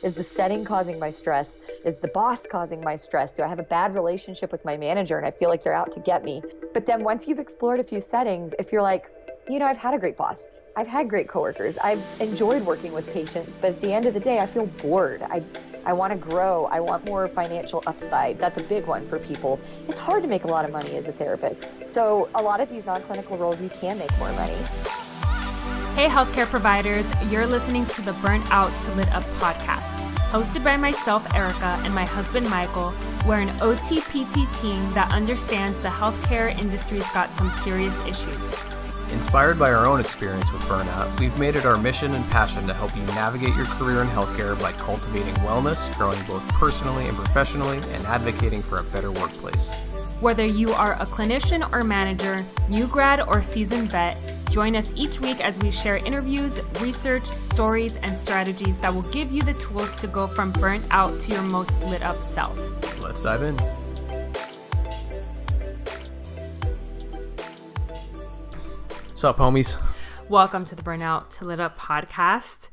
Is the setting causing my stress? Is the boss causing my stress? Do I have a bad relationship with my manager and I feel like they're out to get me? But then once you've explored a few settings, if you're like, I've had a great boss, I've had great coworkers, I've enjoyed working with patients, but at the end of the day, I feel bored. I want to grow. I want more financial upside. That's a big one for people. It's hard to make a lot of money as a therapist. So a lot of these non-clinical roles, you can make more money. Hey, healthcare providers, you're listening to the Burnout to Lit Up podcast. Hosted by myself, Erica, and my husband, Michael. We're an OTPT team that understands the healthcare industry's got some serious issues. Inspired by our own experience with burnout, we've made it our mission and passion to help you navigate your career in healthcare by cultivating wellness, growing both personally and professionally, and advocating for a better workplace. Whether you are a clinician or manager, new grad or seasoned vet, join us each week as we share interviews, research, stories, and strategies that will give you the tools to go from burnt out to your most lit up self. Let's dive in. What's up, homies? Welcome to the Burnout to Lit Up podcast.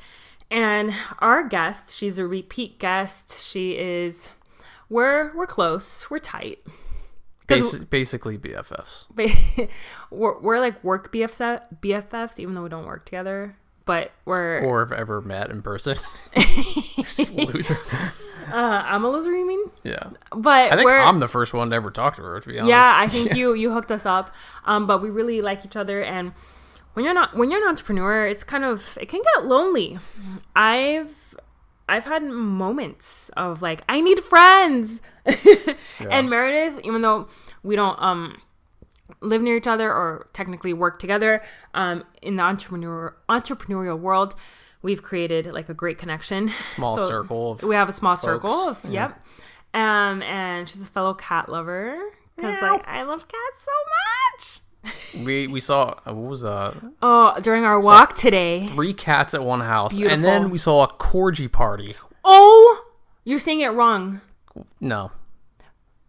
And our guest, she's a repeat guest. We're close. We're tight. Basically BFFs. We're like work BFFs, even though we don't work together. But or have ever met in person. Loser. I'm a loser, you mean? Yeah. But I think I'm the first one to ever talk to her, to be honest. Yeah, I think you hooked us up. But we really like each other, and when you're an entrepreneur, it can get lonely. I've had moments of like, I need friends. Yeah. And Meredith, even though we don't live near each other or technically work together, in the entrepreneurial world, we've created like a great connection. Small circle. We have a small folks. circle of, yeah. Yep. And she's a fellow cat lover because like I love cats so much. We saw what was during our walk today, 3 cats at one house. Beautiful. And then we saw a corgi party. Oh, you're saying it wrong. No.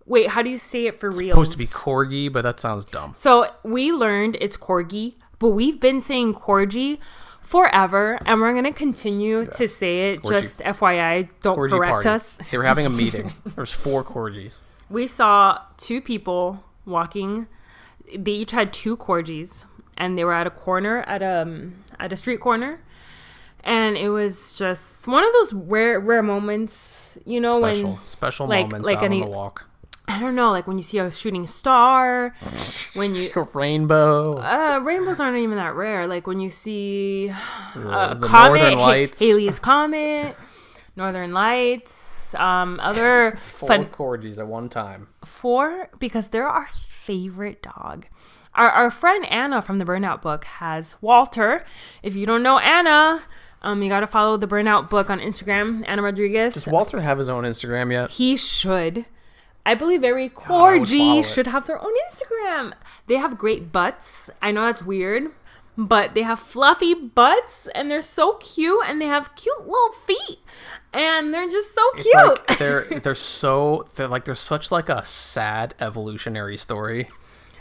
Wait, how do you say it for real? It's supposed to be corgi, but that sounds dumb. So we learned it's corgi, but we've been saying corgi forever, and we're going to continue to say it. Corgi. Just FYI, don't corgi correct party. us. They were having a meeting. There's 4 corgis. We saw 2 people walking. They each had 2 corgis, and they were at a corner, at a street corner. And it was just one of those rare moments, special moments out on the walk. I don't know, like when you see a shooting star, when you... A rainbow. Rainbows aren't even that rare. Like when you see the comet, Northern Lights. Halley's Comet, Northern Lights, other... 4 corgis at one time. 4? Because they're our favorite dog. Our friend Anna from the Burnout book has Walter. If you don't know Anna... you got to follow the Burnout book on Instagram, Anna Rodriguez. Does Walter have his own Instagram yet? He should. I believe every corgi should have their own Instagram. They have great butts. I know that's weird, but they have fluffy butts, and they're so cute, and they have cute little feet, and they're just so cute. Like they're such like a sad evolutionary story,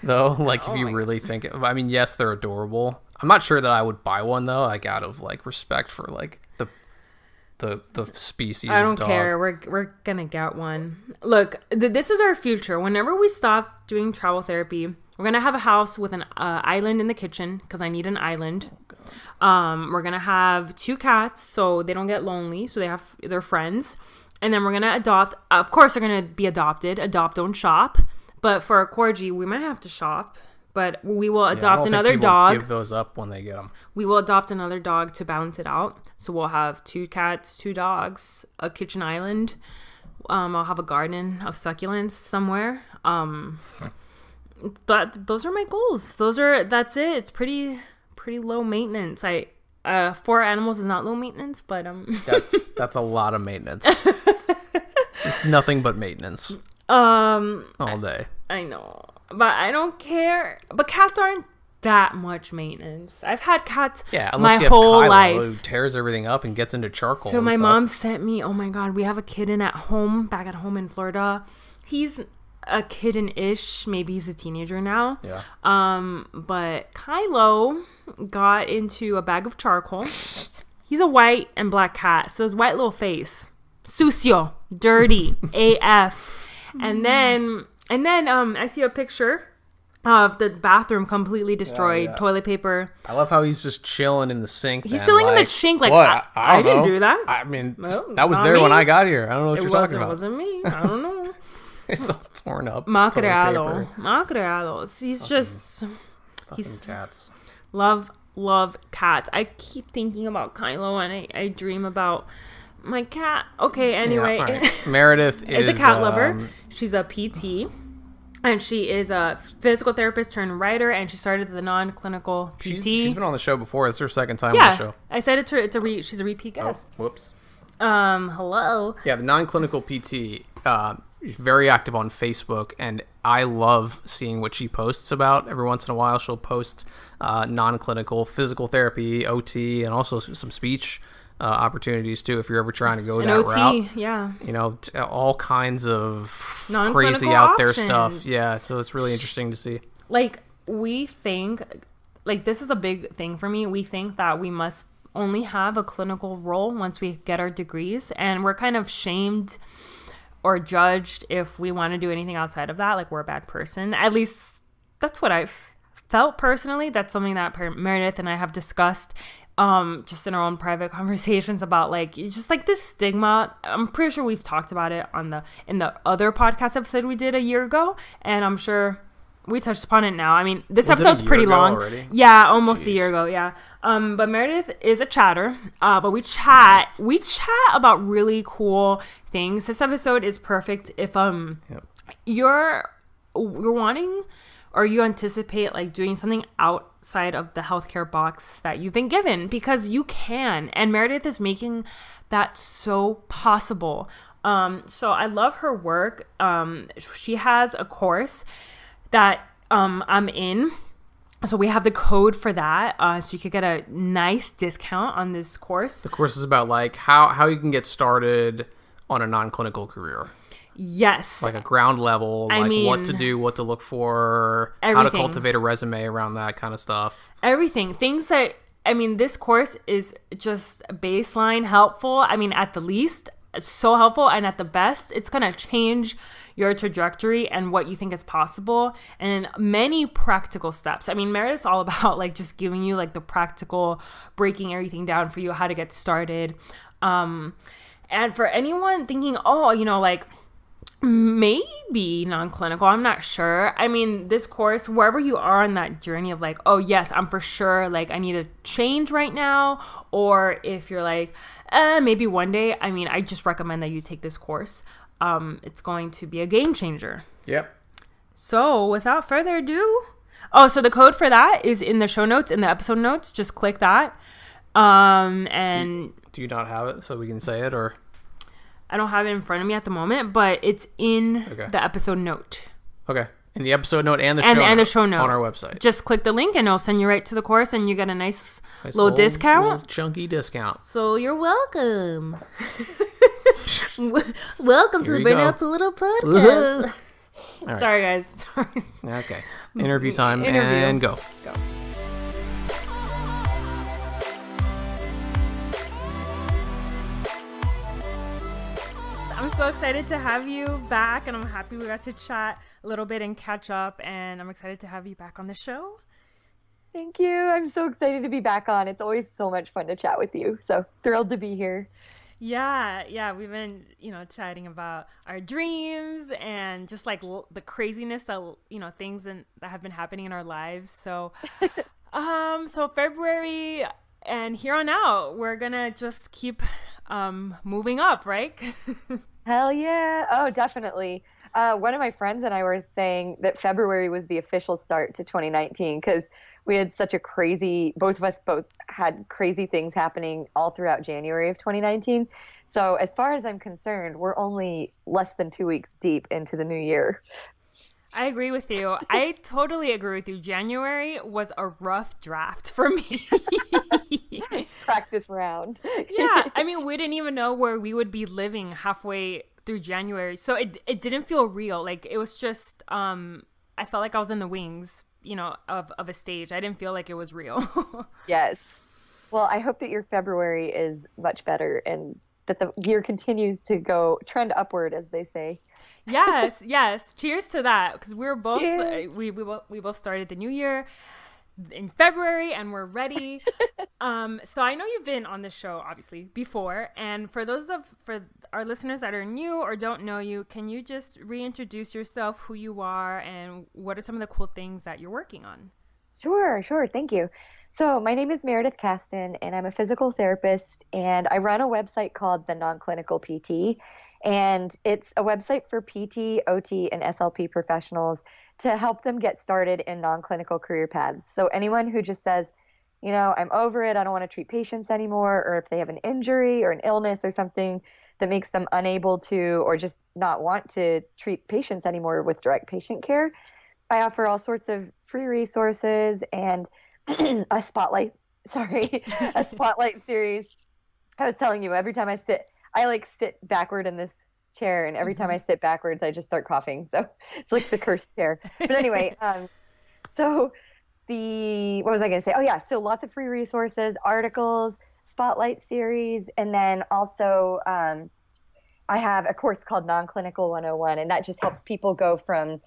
though. Like if you really think, I mean, yes, they're adorable. I'm not sure that I would buy one though, like out of like respect for like the species. I don't of dog. care. We're gonna get one. Look, this is our future. Whenever we stop doing travel therapy, we're gonna have a house with an island in the kitchen because I need an island. We're gonna have 2 cats so they don't get lonely, so they have their friends, and then we're gonna adopt. Of course, they're gonna be adopted. Adopt, don't shop. But for a corgi, we might have to shop. But we will adopt another dog. Give those up when they get them. We will adopt another dog to balance it out. So we'll have 2 cats, 2 dogs, a kitchen island. I'll have a garden of succulents somewhere. Those are my goals. That's it. It's pretty low maintenance. 4 animals is not low maintenance, but that's a lot of maintenance. It's nothing but maintenance. All day. I know. But I don't care. But cats aren't that much maintenance. I've had cats my whole life. Who tears everything up and gets into charcoal. So my mom sent me, oh my God, we have a kitten back at home in Florida. He's a kitten-ish. Maybe he's a teenager now. Yeah. But Kylo got into a bag of charcoal. He's a white and black cat. So his white little face sucio, dirty, AF. And then I see a picture of the bathroom completely destroyed, toilet paper. I love how he's just chilling in the sink. He's chilling in the sink like, what? I didn't do that. I mean, that was there when I got here. I don't know what you're talking about. It wasn't me. I don't know. It's all torn up. Macreado. He's cats. Love cats. I keep thinking about Kylo and I dream about my cat. Okay, anyway. Yeah, right. Meredith is a cat lover. She's a PT. And she is a physical therapist turned writer, and she started the non-clinical PT. She's been on the show before. It's her second time on the show. I said it to her. She's a repeat guest. Oh, whoops. Hello. Yeah, the non-clinical PT. She's very active on Facebook, and I love seeing what she posts about. Every once in a while, she'll post non-clinical physical therapy, OT, and also some speech opportunities too, if you're ever trying to go that OT, route. Yeah. All kinds of crazy Non-clinical out there options. stuff. Yeah, so it's really interesting to see. Like, we think, like, this is a big thing for me. We think that we must only have a clinical role once we get our degrees, and we're kind of shamed or judged if we want to do anything outside of that, like we're a bad person. At least that's what I've felt personally. That's something that Meredith and I have discussed just in our own private conversations about, like, just like this stigma. I'm pretty sure we've talked about it in the other podcast episode we did a year ago, and I'm sure we touched upon it now. I mean, this episode's pretty long. Already? Yeah, almost a year ago. Yeah. But Meredith is a chatter. But we chat about really cool things. This episode is perfect if you're wanting or you anticipate like doing something outside of the healthcare box that you've been given, because you can. And Meredith is making that so possible. So I love her work. She has a course that I'm in. So we have the code for that. So you could get a nice discount on this course. The course is about like how you can get started on a non-clinical career. Yes. Like a ground level, what to do, what to look for, everything. How to cultivate a resume around that kind of stuff. Everything. Things that, this course is just baseline helpful. At the least, so helpful, and at the best, it's going to change your trajectory and what you think is possible, and many practical steps. Meredith's all about like just giving you like the practical, breaking everything down for you, how to get started. And for anyone thinking, maybe non-clinical, I'm not sure. This course, wherever you are on that journey of like, oh yes, I'm for sure, like I need a change right now. Or if you're like, maybe one day, I just recommend that you take this course. It's going to be a game changer. Yep. So without further ado, so the code for that is in the show notes, in the episode notes. Just click that. And do you not have it so we can say it, or? I don't have it in front of me at the moment, but it's in the episode note. Okay. In the episode note and the show note on our website. Just click the link and it'll send you right to the course, and you get a nice little discount. Little chunky discount. So you're welcome. Welcome to the Burnout to Little podcast. Right. Sorry, guys. Okay. Interview time and go. I'm so excited to have you back, and I'm happy we got to chat a little bit and catch up, and I'm excited to have you back on the show. Thank you. I'm so excited to be back on. It's always so much fun to chat with you. So thrilled to be here. Yeah. We've been, chatting about our dreams and just like the craziness that, things that have been happening in our lives. So, so February and here on out, we're gonna just keep moving up, right? Hell yeah. Oh, definitely. One of my friends and I were saying that February was the official start to 2019 because we had such a both of us had crazy things happening all throughout January of 2019. So as far as I'm concerned, we're only less than 2 weeks deep into the new year. I agree with you. I totally agree with you. January was a rough draft for me. Practice round. Yeah. We didn't even know where we would be living halfway through January. So it didn't feel real. Like it was just, I felt like I was in the wings, of a stage. I didn't feel like it was real. Yes. Well, I hope that your February is much better and that the year continues to go trend upward, as they say. Yes. Cheers to that, because we're both we both started the new year in February and we're ready. So I know you've been on the show obviously before, and for our listeners that are new or don't know you, can you just reintroduce yourself, who you are, and what are some of the cool things that you're working on? Sure. Thank you. So my name is Meredith Castin, and I'm a physical therapist, and I run a website called The Non-Clinical PT, and it's a website for PT, OT, and SLP professionals to help them get started in non-clinical career paths. So anyone who just says, I'm over it, I don't want to treat patients anymore, or if they have an injury or an illness or something that makes them unable to, or just not want to treat patients anymore with direct patient care, I offer all sorts of free resources and a spotlight series. I was telling you, every time I sit backward in this chair, and every time I sit backwards, I just start coughing. So it's like the cursed chair. But anyway, what was I going to say? Oh yeah. So lots of free resources, articles, spotlight series. And then also, I have a course called Non-Clinical 101, and that just helps people go from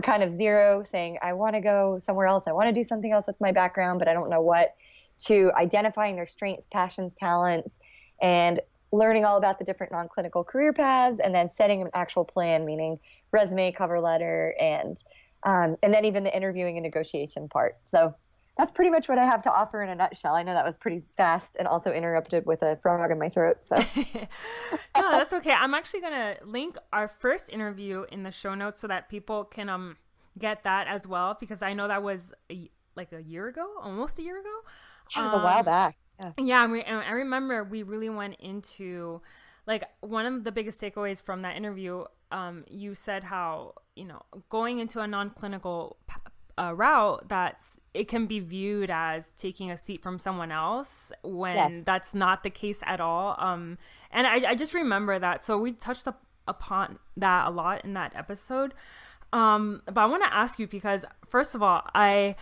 kind of zero, saying, I want to go somewhere else. I want to do something else with my background, but I don't know what, to identifying their strengths, passions, talents, and learning all about the different non-clinical career paths, and then setting an actual plan, meaning resume, cover letter, and then even the interviewing and negotiation part. So that's pretty much what I have to offer in a nutshell. I know that was pretty fast and also interrupted with a frog in my throat. So no, that's okay. I'm actually going to link our first interview in the show notes so that people can get that as well, because I know that was almost a year ago. It was a while back. Yeah, I remember we really went into, like, one of the biggest takeaways from that interview. You said how, going into a non-clinical route, it can be viewed as taking a seat from someone else when that's not the case at all. And I just remember that. So we touched upon that a lot in that episode. But I want to ask you, because first of all, I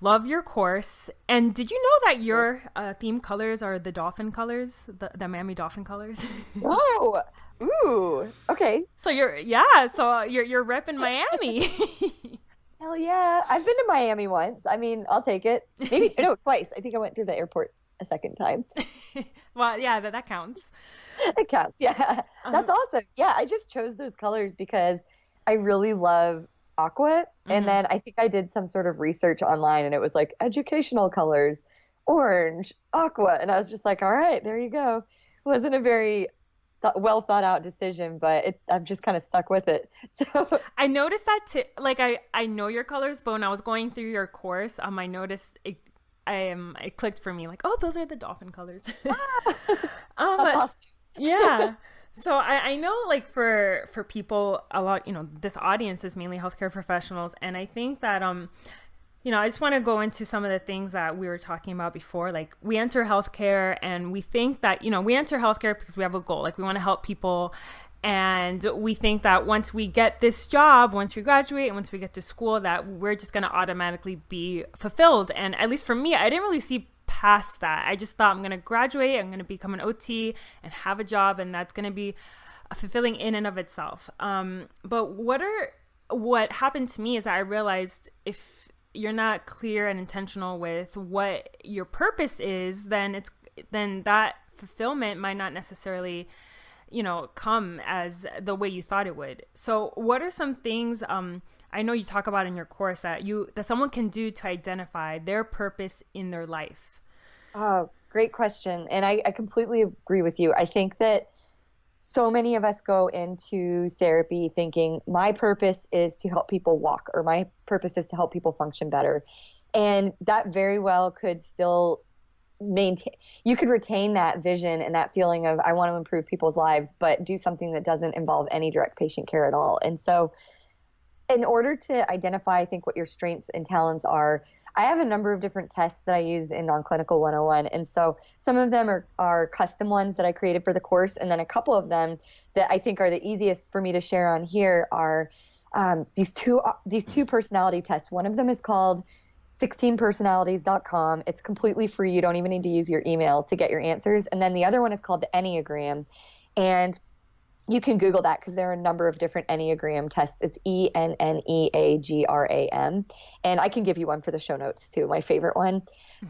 love your course. And did you know that your theme colors are the dolphin colors, the Miami dolphin colors? Oh, ooh, okay. So you're repping Miami. Hell yeah. I've been to Miami once. I mean, I'll take it. Maybe, no, twice. I think I went to the airport a second time. Well, yeah, that counts. It counts, yeah. That's awesome. Yeah, I just chose those colors because I really love aqua. And then I think I did some sort of research online, and it was like educational colors, orange, aqua. And I was just like, all right, there you go. It wasn't a very well thought out decision, but I'm just kind of stuck with it. So I noticed that too. Like, I know your colors, but when I was going through your course, I noticed it clicked for me, like, oh, those are the dolphin colors. Awesome. Yeah. So I know, like, for people, a lot, this audience is mainly healthcare professionals. And I think that, I just want to go into some of the things that we were talking about before. Like, we enter healthcare and we think that, we enter healthcare because we have a goal. Like, we want to help people. And we think that once we get this job, once we graduate, and once we get to school, that we're just going to automatically be fulfilled. And at least for me, I didn't really see past that. I just thought, I'm going to graduate, I'm going to become an OT and have a job, and that's going to be fulfilling in and of itself. But what happened to me is that I realized if you're not clear and intentional with what your purpose is, then that fulfillment might not necessarily come as the way you thought it would. So what are some things I know you talk about in your course that someone can do to identify their purpose in their life? Oh, great question. And I completely agree with you. I think that so many of us go into therapy thinking my purpose is to help people walk, or my purpose is to help people function better. And that very well could still you could retain that vision and that feeling of I want to improve people's lives, but do something that doesn't involve any direct patient care at all. And so in order to identify, I think, what your strengths and talents are, I have a number of different tests that I use in Non-Clinical 101. And so some of them are custom ones that I created for the course. And then a couple of them that I think are the easiest for me to share on here are these two personality tests. One of them is called 16personalities.com. It's completely free. You don't even need to use your email to get your answers. And then the other one is called the Enneagram. And you can Google that because there are a number of different Enneagram tests. It's ENNEAGRAM. And I can give you one for the show notes too, my favorite one.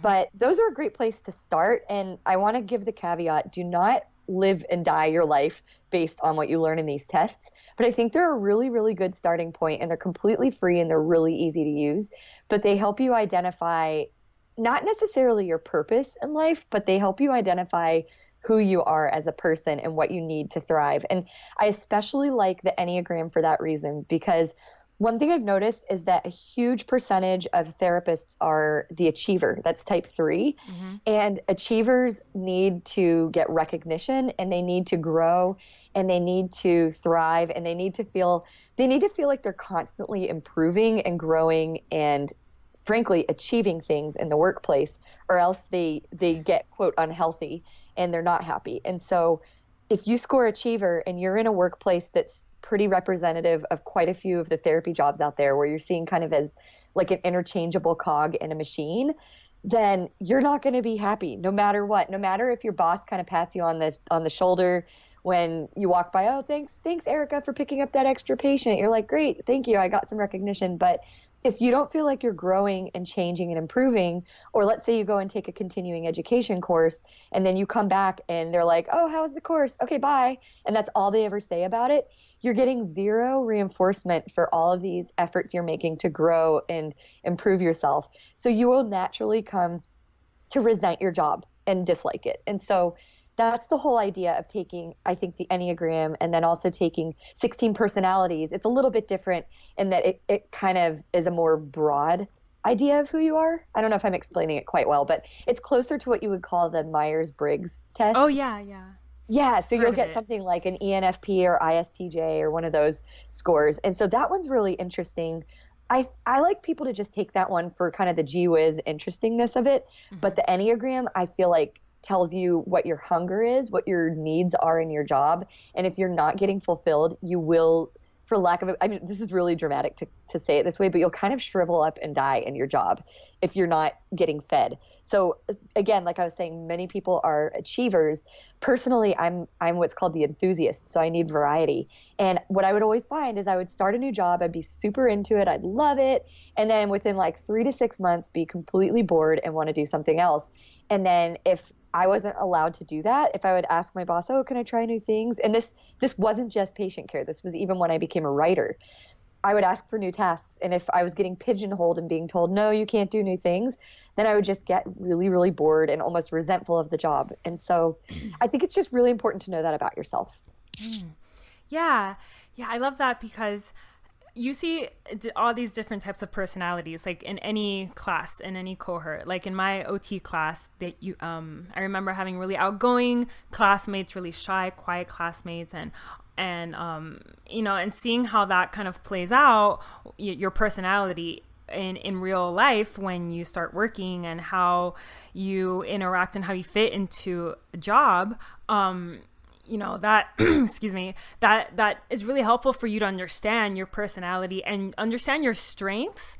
But those are a great place to start. And I want to give the caveat, do not live and die your life based on what you learn in these tests. But I think they're a really, really good starting point, and they're completely free and they're really easy to use. But they help you identify not necessarily your purpose in life, but they help you identify who you are as a person and what you need to thrive. And I especially like the Enneagram for that reason, because one thing I've noticed is that a huge percentage of therapists are the achiever. That's type 3. And achievers need to get recognition, and they need to grow, and they need to thrive, and they need to feel like they're constantly improving and growing and frankly achieving things in the workplace, or else they get quote unhealthy and they're not happy. And so if you score achiever and you're in a workplace that's pretty representative of quite a few of the therapy jobs out there, where you're seen kind of as like an interchangeable cog in a machine, then you're not going to be happy no matter what. No matter if your boss kind of pats you on the shoulder when you walk by, oh, thanks Erica for picking up that extra patient. You're like, great, thank you, I got some recognition. But if you don't feel like you're growing and changing and improving, or let's say you go and take a continuing education course and then you come back and they're like, oh, how was the course? Okay, bye. And that's all they ever say about it. You're getting zero reinforcement for all of these efforts you're making to grow and improve yourself. So you will naturally come to resent your job and dislike it. And so that's the whole idea of taking, I think, the Enneagram and then also taking 16 personalities. It's a little bit different in that it kind of is a more broad idea of who you are. I don't know if I'm explaining it quite well, but it's closer to what you would call the Myers-Briggs test. Oh, yeah. Yeah, so you'll get something like an ENFP or ISTJ or one of those scores. And so that one's really interesting. I like people to just take that one for kind of the gee whiz interestingness of it. But the Enneagram, I feel like, tells you what your hunger is, what your needs are in your job. And if you're not getting fulfilled, you will, for lack of I mean, this is really dramatic to say it this way, but you'll kind of shrivel up and die in your job if you're not getting fed. So again, like I was saying, many people are achievers. Personally, I'm what's called the enthusiast. So I need variety. And what I would always find is I would start a new job. I'd be super into it. I'd love it. And then within like 3 to 6 months, be completely bored and want to do something else. And then if I wasn't allowed to do that, if I would ask my boss, oh, can I try new things? And this wasn't just patient care. This was even when I became a writer. I would ask for new tasks. And if I was getting pigeonholed and being told, no, you can't do new things, then I would just get really, really bored and almost resentful of the job. And so I think it's just really important to know that about yourself. Yeah, I love that, because you see all these different types of personalities, like in any class, in any cohort. Like in my OT class, I remember having really outgoing classmates, really shy, quiet classmates, and seeing how that kind of plays out, your personality in real life when you start working, and how you interact and how you fit into a job. That excuse me, that is really helpful for you to understand your personality and understand your strengths,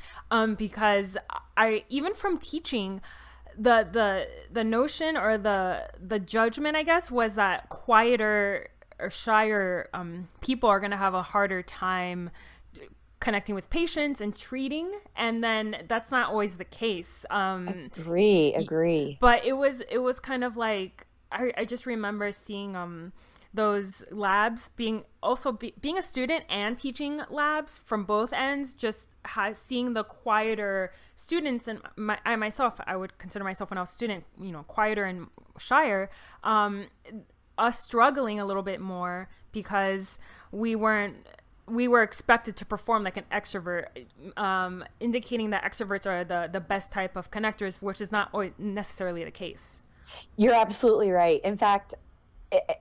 because I, even from teaching, the notion or the judgment, I guess, was that quieter or shyer people are going to have a harder time connecting with patients and treating, and then that's not always the case. Agree. But it was kind of like, I just remember seeing those labs, being a student and teaching labs from both ends, just seeing the quieter students, and I would consider myself, when I was a student, quieter and shyer, us struggling a little bit more because we were expected to perform like an extrovert, indicating that extroverts are the best type of connectors, which is not necessarily the case. You're absolutely right. In fact,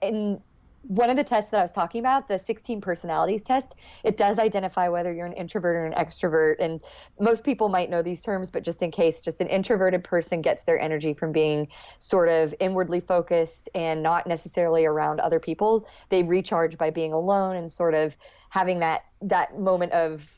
in one of the tests that I was talking about, the 16 personalities test, it does identify whether you're an introvert or an extrovert. And most people might know these terms, but just in case, just an introverted person gets their energy from being sort of inwardly focused and not necessarily around other people. They recharge by being alone and sort of having that moment of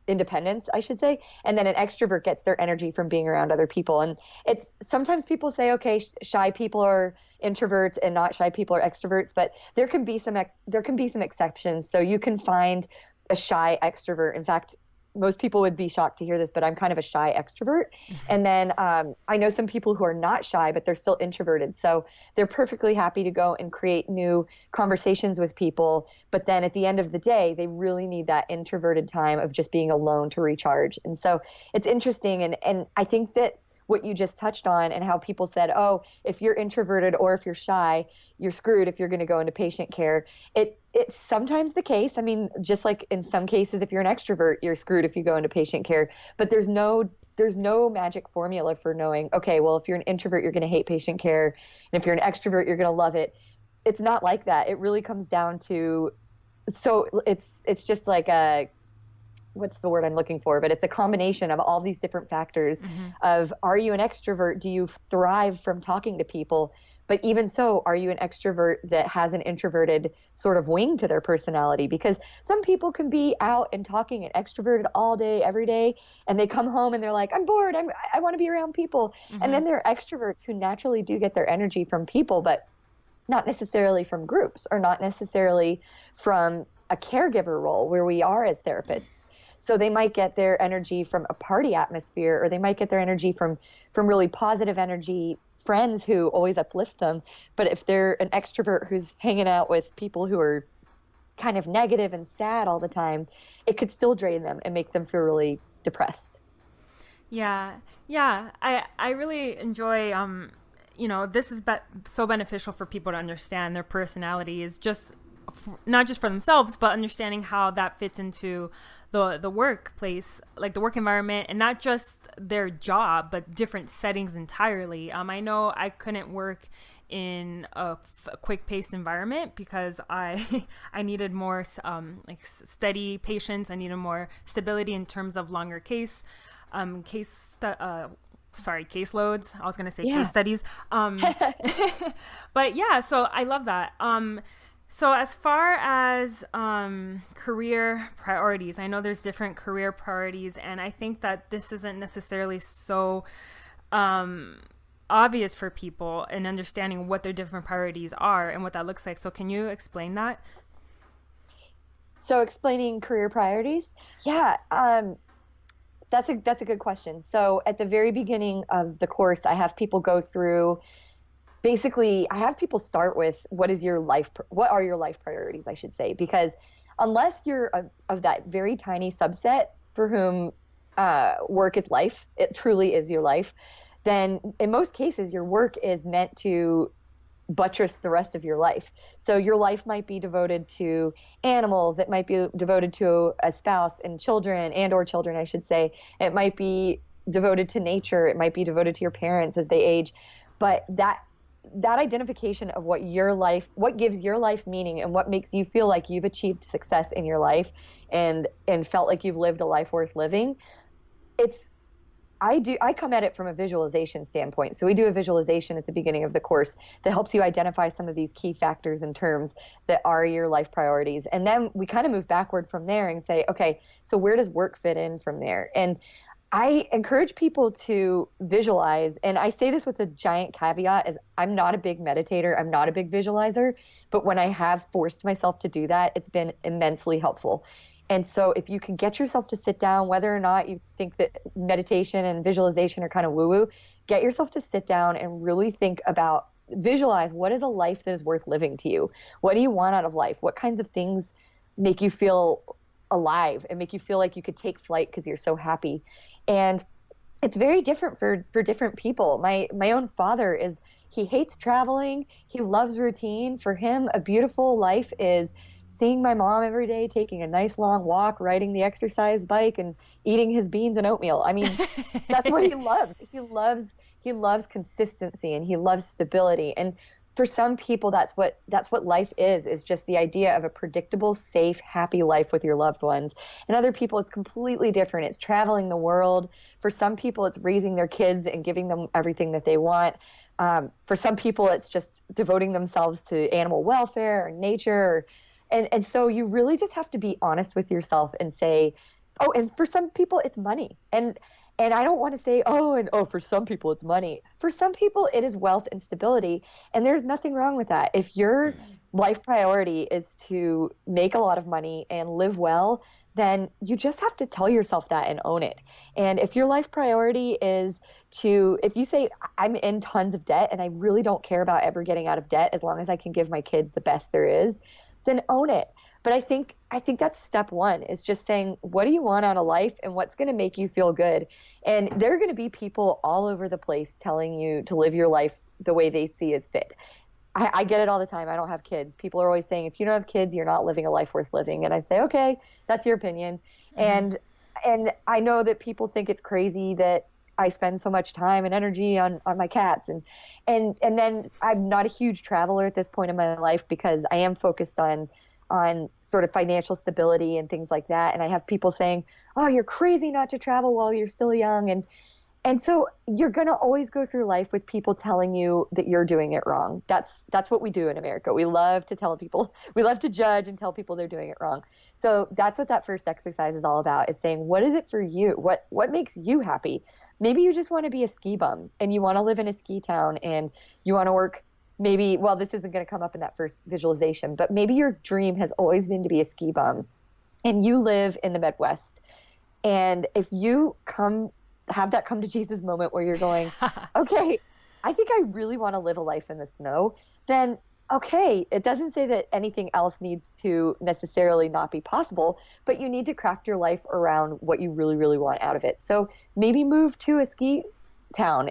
independence, I should say. And then an extrovert gets their energy from being around other people. And it's sometimes people say, okay, shy people are introverts and not shy people are extroverts, but there can be some exceptions. So you can find a shy extrovert. In fact, most people would be shocked to hear this, but I'm kind of a shy extrovert. And then I know some people who are not shy, but they're still introverted. So they're perfectly happy to go and create new conversations with people. But then at the end of the day, they really need that introverted time of just being alone to recharge. And so it's interesting. And I think that what you just touched on and how people said, oh, if you're introverted or if you're shy, you're screwed if you're going to go into patient care. It's sometimes the case. I mean, just like in some cases, if you're an extrovert, you're screwed if you go into patient care. But there's no magic formula for knowing, okay, well, if you're an introvert, you're going to hate patient care. And if you're an extrovert, you're going to love it. It's not like that. It really comes down to, so it's just like what's the word I'm looking for? But it's a combination of all these different factors of, are you an extrovert? Do you thrive from talking to people? But even so, are you an extrovert that has an introverted sort of wing to their personality? Because some people can be out and talking and extroverted all day, every day, and they come home and they're like, I'm bored. I want to be around people. And then there are extroverts who naturally do get their energy from people, but not necessarily from groups or not necessarily from a caregiver role where we are as therapists. So they might get their energy from a party atmosphere, or they might get their energy from really positive energy friends who always uplift them. But if they're an extrovert who's hanging out with people who are kind of negative and sad all the time, it could still drain them and make them feel really depressed. Yeah. I really enjoy, this is so beneficial for people to understand their personality is just not just for themselves, but understanding how that fits into the workplace, like the work environment, and not just their job, but different settings entirely. I know I couldn't work in a quick-paced environment because I needed more steady patients. I needed more stability in terms of longer caseloads. I was going to say case studies. But yeah, so I love that. So as far as career priorities, I know there's different career priorities, and I think that this isn't necessarily so obvious for people in understanding what their different priorities are and what that looks like. So can you explain that? So explaining career priorities? Yeah, that's a good question. So at the very beginning of the course, I have people go through. Basically, I have people start with what are your life priorities, I should say, because unless you're of that very tiny subset for whom work is life, it truly is your life, then in most cases, your work is meant to buttress the rest of your life. So your life might be devoted to animals. It might be devoted to a spouse and children or children, I should say. It might be devoted to nature. It might be devoted to your parents as they age. But that identification of what gives your life meaning and what makes you feel like you've achieved success in your life and felt like you've lived a life worth living. I come at it from a visualization standpoint. So we do a visualization at the beginning of the course that helps you identify some of these key factors and terms that are your life priorities. And then we kind of move backward from there and say, okay, so where does work fit in from there? And I encourage people to visualize, and I say this with a giant caveat, is I'm not a big meditator, I'm not a big visualizer, but when I have forced myself to do that, it's been immensely helpful. And so if you can get yourself to sit down, whether or not you think that meditation and visualization are kind of woo-woo, get yourself to sit down and really visualize what is a life that is worth living to you? What do you want out of life? What kinds of things make you feel alive and make you feel like you could take flight because you're so happy? And it's very different for different people. My own father he hates traveling. He loves routine. For him, a beautiful life is seeing my mom every day, taking a nice long walk, riding the exercise bike, and eating his beans and oatmeal. I mean, that's what he loves. He loves consistency and he loves stability. And for some people, that's what life is just the idea of a predictable, safe, happy life with your loved ones. And other people, it's completely different. It's traveling the world. For some people, it's raising their kids and giving them everything that they want. For some people, it's just devoting themselves to animal welfare or nature. And so you really just have to be honest with yourself and say, Oh, and for some people it's money. And I don't want to say, for some people it's money. For some people it is wealth and stability, and there's nothing wrong with that. If your life priority is to make a lot of money and live well, then you just have to tell yourself that and own it. And if your life priority is if you say, I'm in tons of debt and I really don't care about ever getting out of debt as long as I can give my kids the best there is, then own it. But I think that's step one, is just saying, what do you want out of life and what's going to make you feel good? And there are going to be people all over the place telling you to live your life the way they see is fit. I get it all the time. I don't have kids. People are always saying, if you don't have kids, you're not living a life worth living. And I say, okay, that's your opinion. And I know that people think it's crazy that I spend so much time and energy on my cats. And then I'm not a huge traveler at this point in my life because I am focused on sort of financial stability and things like that. And I have people saying, oh, you're crazy not to travel while you're still young. And so you're going to always go through life with people telling you that you're doing it wrong. That's what we do in America. We love to tell people, we love to judge and tell people they're doing it wrong. So that's what that first exercise is all about, is saying, what is it for you? What makes you happy? Maybe you just want to be a ski bum and you want to live in a ski town and you want to work. Maybe, well, this isn't going to come up in that first visualization, but maybe your dream has always been to be a ski bum and you live in the Midwest. And if you have that come to Jesus moment where you're going, okay, I think I really want to live a life in the snow, then okay, it doesn't say that anything else needs to necessarily not be possible, but you need to craft your life around what you really, really want out of it. So maybe move to a ski town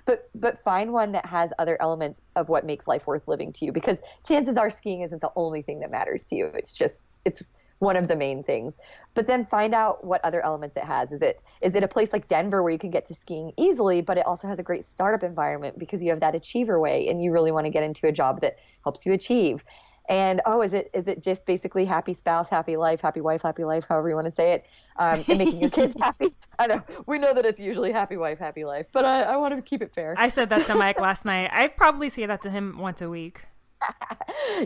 but find one that has other elements of what makes life worth living to you, because chances are skiing isn't the only thing that matters to you. It's one of the main things. But then find out what other elements it has. Is it a place like Denver where you can get to skiing easily, but it also has a great startup environment because you have that achiever way and you really want to get into a job that helps you achieve? And is it just basically happy spouse, happy life, happy wife, happy life, however you want to say it, and making your kids happy? I know we know that it's usually happy wife, happy life, but I want to keep it fair. I said that to Mike last night. I probably say that to him once a week.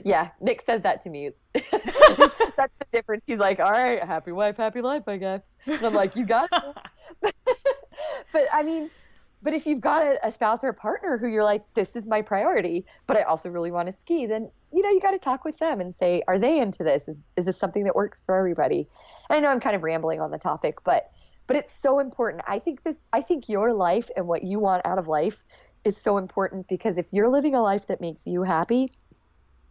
Yeah, Nick says that to me. That's the difference. He's like, all right, happy wife, happy life, I guess. And I'm like, you got it. But if you've got a spouse or a partner who you're like, this is my priority, but I also really want to ski, then you got to talk with them and say, are they into this? Is this something that works for everybody? And I know I'm kind of rambling on the topic, but it's so important. I think your life and what you want out of life is so important, because if you're living a life that makes you happy,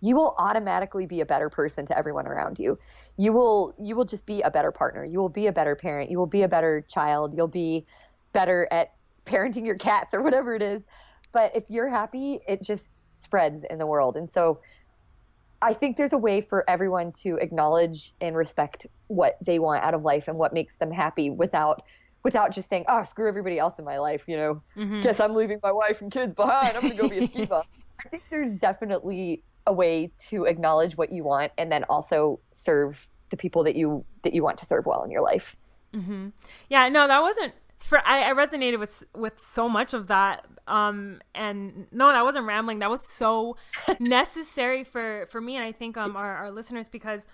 you will automatically be a better person to everyone around you. You will just be a better partner. You will be a better parent. You will be a better child. You'll be better at parenting your cats or whatever it is. But if you're happy, it just spreads in the world. And so I think there's a way for everyone to acknowledge and respect what they want out of life and what makes them happy without just saying, oh, screw everybody else in my life, guess I'm leaving my wife and kids behind. I'm going to go be a ski bum. I think there's definitely a way to acknowledge what you want and then also serve the people that you want to serve well in your life. Mm-hmm. Yeah, no, that wasn't I resonated with so much of that. And no, that wasn't rambling. That was so necessary for me. And I think, our listeners, because,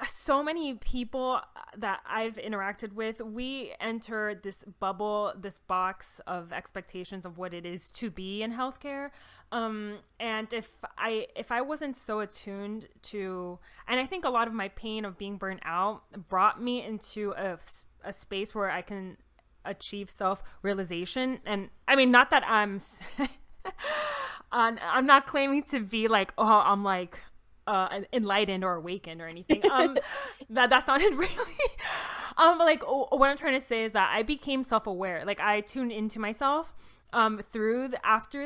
so many people that I've interacted with, we enter this bubble, this box of expectations of what it is to be in healthcare. And if I wasn't so attuned to, and I think a lot of my pain of being burnt out brought me into a space where I can achieve self-realization. And I mean, not that I'm not claiming to be like, oh, I'm like enlightened or awakened or anything. That sounded really like, what I'm trying to say is that I became self-aware. Like, I tuned into myself after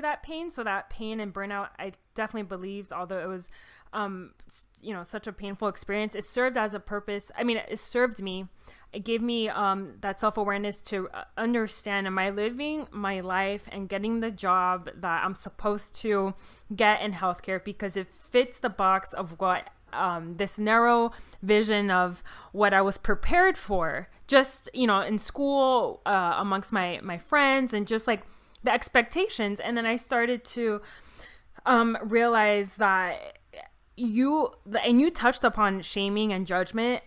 that pain. So that pain and burnout, I definitely believed, although it was such a painful experience, it served as a purpose. I mean, it served me. It gave me that self-awareness to understand, am I living my life and getting the job that I'm supposed to get in healthcare, because it fits the box of what this narrow vision of what I was prepared for, just in school, amongst my friends, and just like the expectations. And then I started to realize that you touched upon shaming and judgment.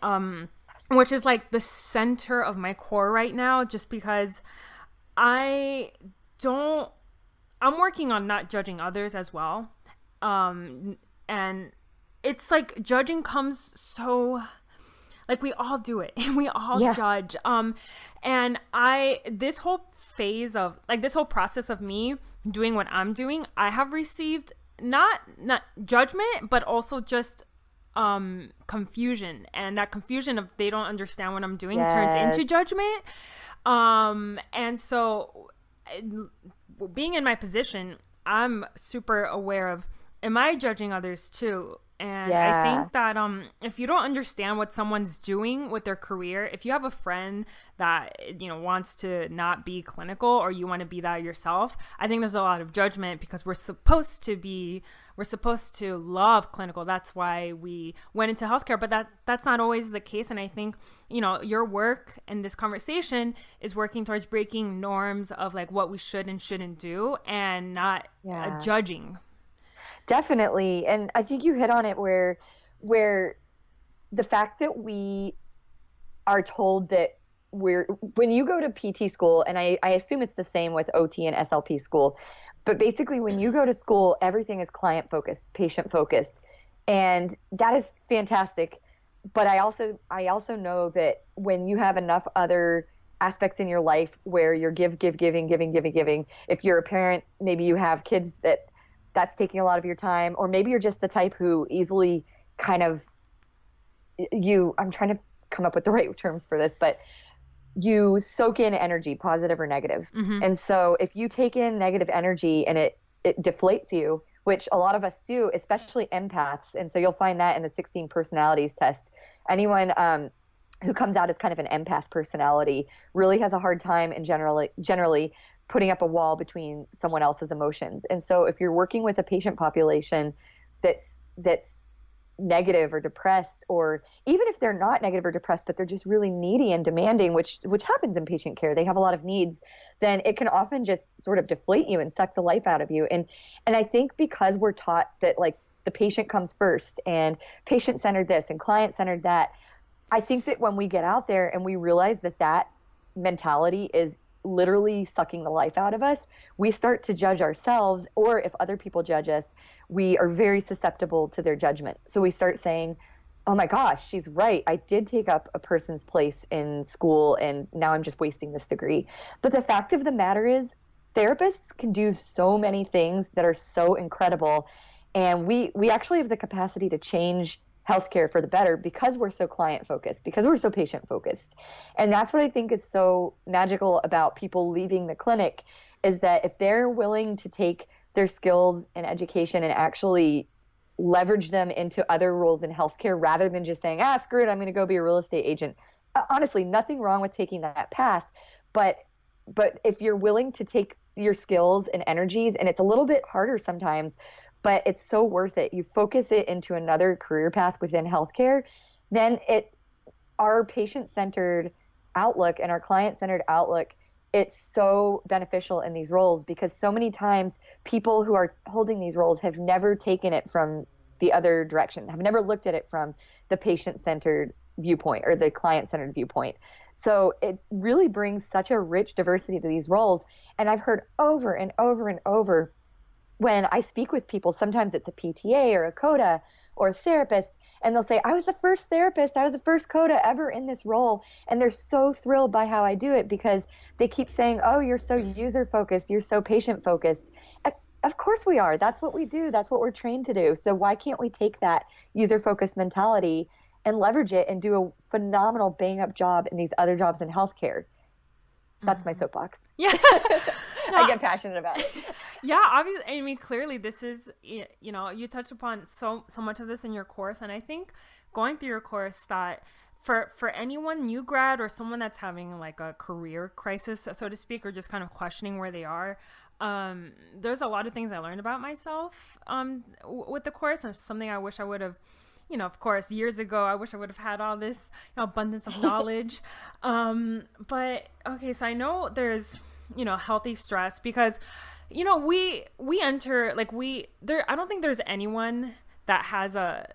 which is like the center of my core right now, just because I'm working on not judging others as well. And it's like judging comes so, like, we all do it and we all judge. And this whole phase of, like, this whole process of me doing what I'm doing, I have received not judgment, but also just confusion. And that confusion of they don't understand what I'm doing turns into judgment. And so being in my position, I'm super aware of, am I judging others too? And I think that if you don't understand what someone's doing with their career, if you have a friend that, you know, wants to not be clinical, or you want to be that yourself, I think there's a lot of judgment, because we're supposed to love clinical. That's why we went into healthcare, but that's not always the case. And I think, you know, your work and this conversation is working towards breaking norms of like what we should and shouldn't do, and not judging. Definitely. And I think you hit on it where the fact that we are told that when you go to PT school, and I assume it's the same with OT and SLP school, but basically when you go to school, everything is client focused, patient focused. And that is fantastic. But I also know that when you have enough other aspects in your life where you're giving, if you're a parent, maybe you have kids that's taking a lot of your time, or maybe you're just the type who easily kind of I'm trying to come up with the right terms for this, but you soak in energy, positive or negative. Mm-hmm. And so if you take in negative energy and it deflates you, which a lot of us do, especially empaths. And so you'll find that in the 16 personalities test. Anyone who comes out as kind of an empath personality really has a hard time and generally putting up a wall between someone else's emotions. And so if you're working with a patient population that's negative or depressed, or even if they're not negative or depressed, but they're just really needy and demanding, which happens in patient care, they have a lot of needs, then it can often just sort of deflate you and suck the life out of you. And I think because we're taught that like the patient comes first and patient-centered this and client-centered that, I think that when we get out there and we realize that mentality is literally sucking the life out of us, we start to judge ourselves, or if other people judge us, we are very susceptible to their judgment. So we start saying, oh my gosh, she's right. I did take up a person's place in school and now I'm just wasting this degree. But the fact of the matter is, therapists can do so many things that are so incredible. And we actually have the capacity to change healthcare for the better because we're so client focused, because we're so patient focused. And that's what I think is so magical about people leaving the clinic, is that if they're willing to take their skills and education and actually leverage them into other roles in healthcare rather than just saying, screw it, I'm going to go be a real estate agent. Honestly, nothing wrong with taking that path. But if you're willing to take your skills and energies, and it's a little bit harder sometimes, but it's so worth it. You focus it into another career path within healthcare, then our patient-centered outlook and our client-centered outlook, it's so beneficial in these roles, because so many times people who are holding these roles have never taken it from the other direction, have never looked at it from the patient-centered viewpoint or the client-centered viewpoint. So it really brings such a rich diversity to these roles. And I've heard over and over and over, when I speak with people, sometimes it's a PTA or a CODA or a therapist, and they'll say, I was the first therapist, I was the first CODA ever in this role. And they're so thrilled by how I do it, because they keep saying, oh, you're so user-focused, you're so patient-focused. Of course we are. That's what we do. That's what we're trained to do. So why can't we take that user-focused mentality and leverage it and do a phenomenal bang-up job in these other jobs in healthcare? That's my soapbox. Yeah. I get passionate about it. Yeah, obviously. I mean, clearly this is, you touch upon so much of this in your course. And I think going through your course, that for anyone new grad or someone that's having like a career crisis, so to speak, or just kind of questioning where they are, there's a lot of things I learned about myself with the course, and something I wish I would have, of course, years ago, I wish I would have had all this abundance of knowledge. But okay, so I know there's, healthy stress, because, we enter, like I don't think there's anyone that has a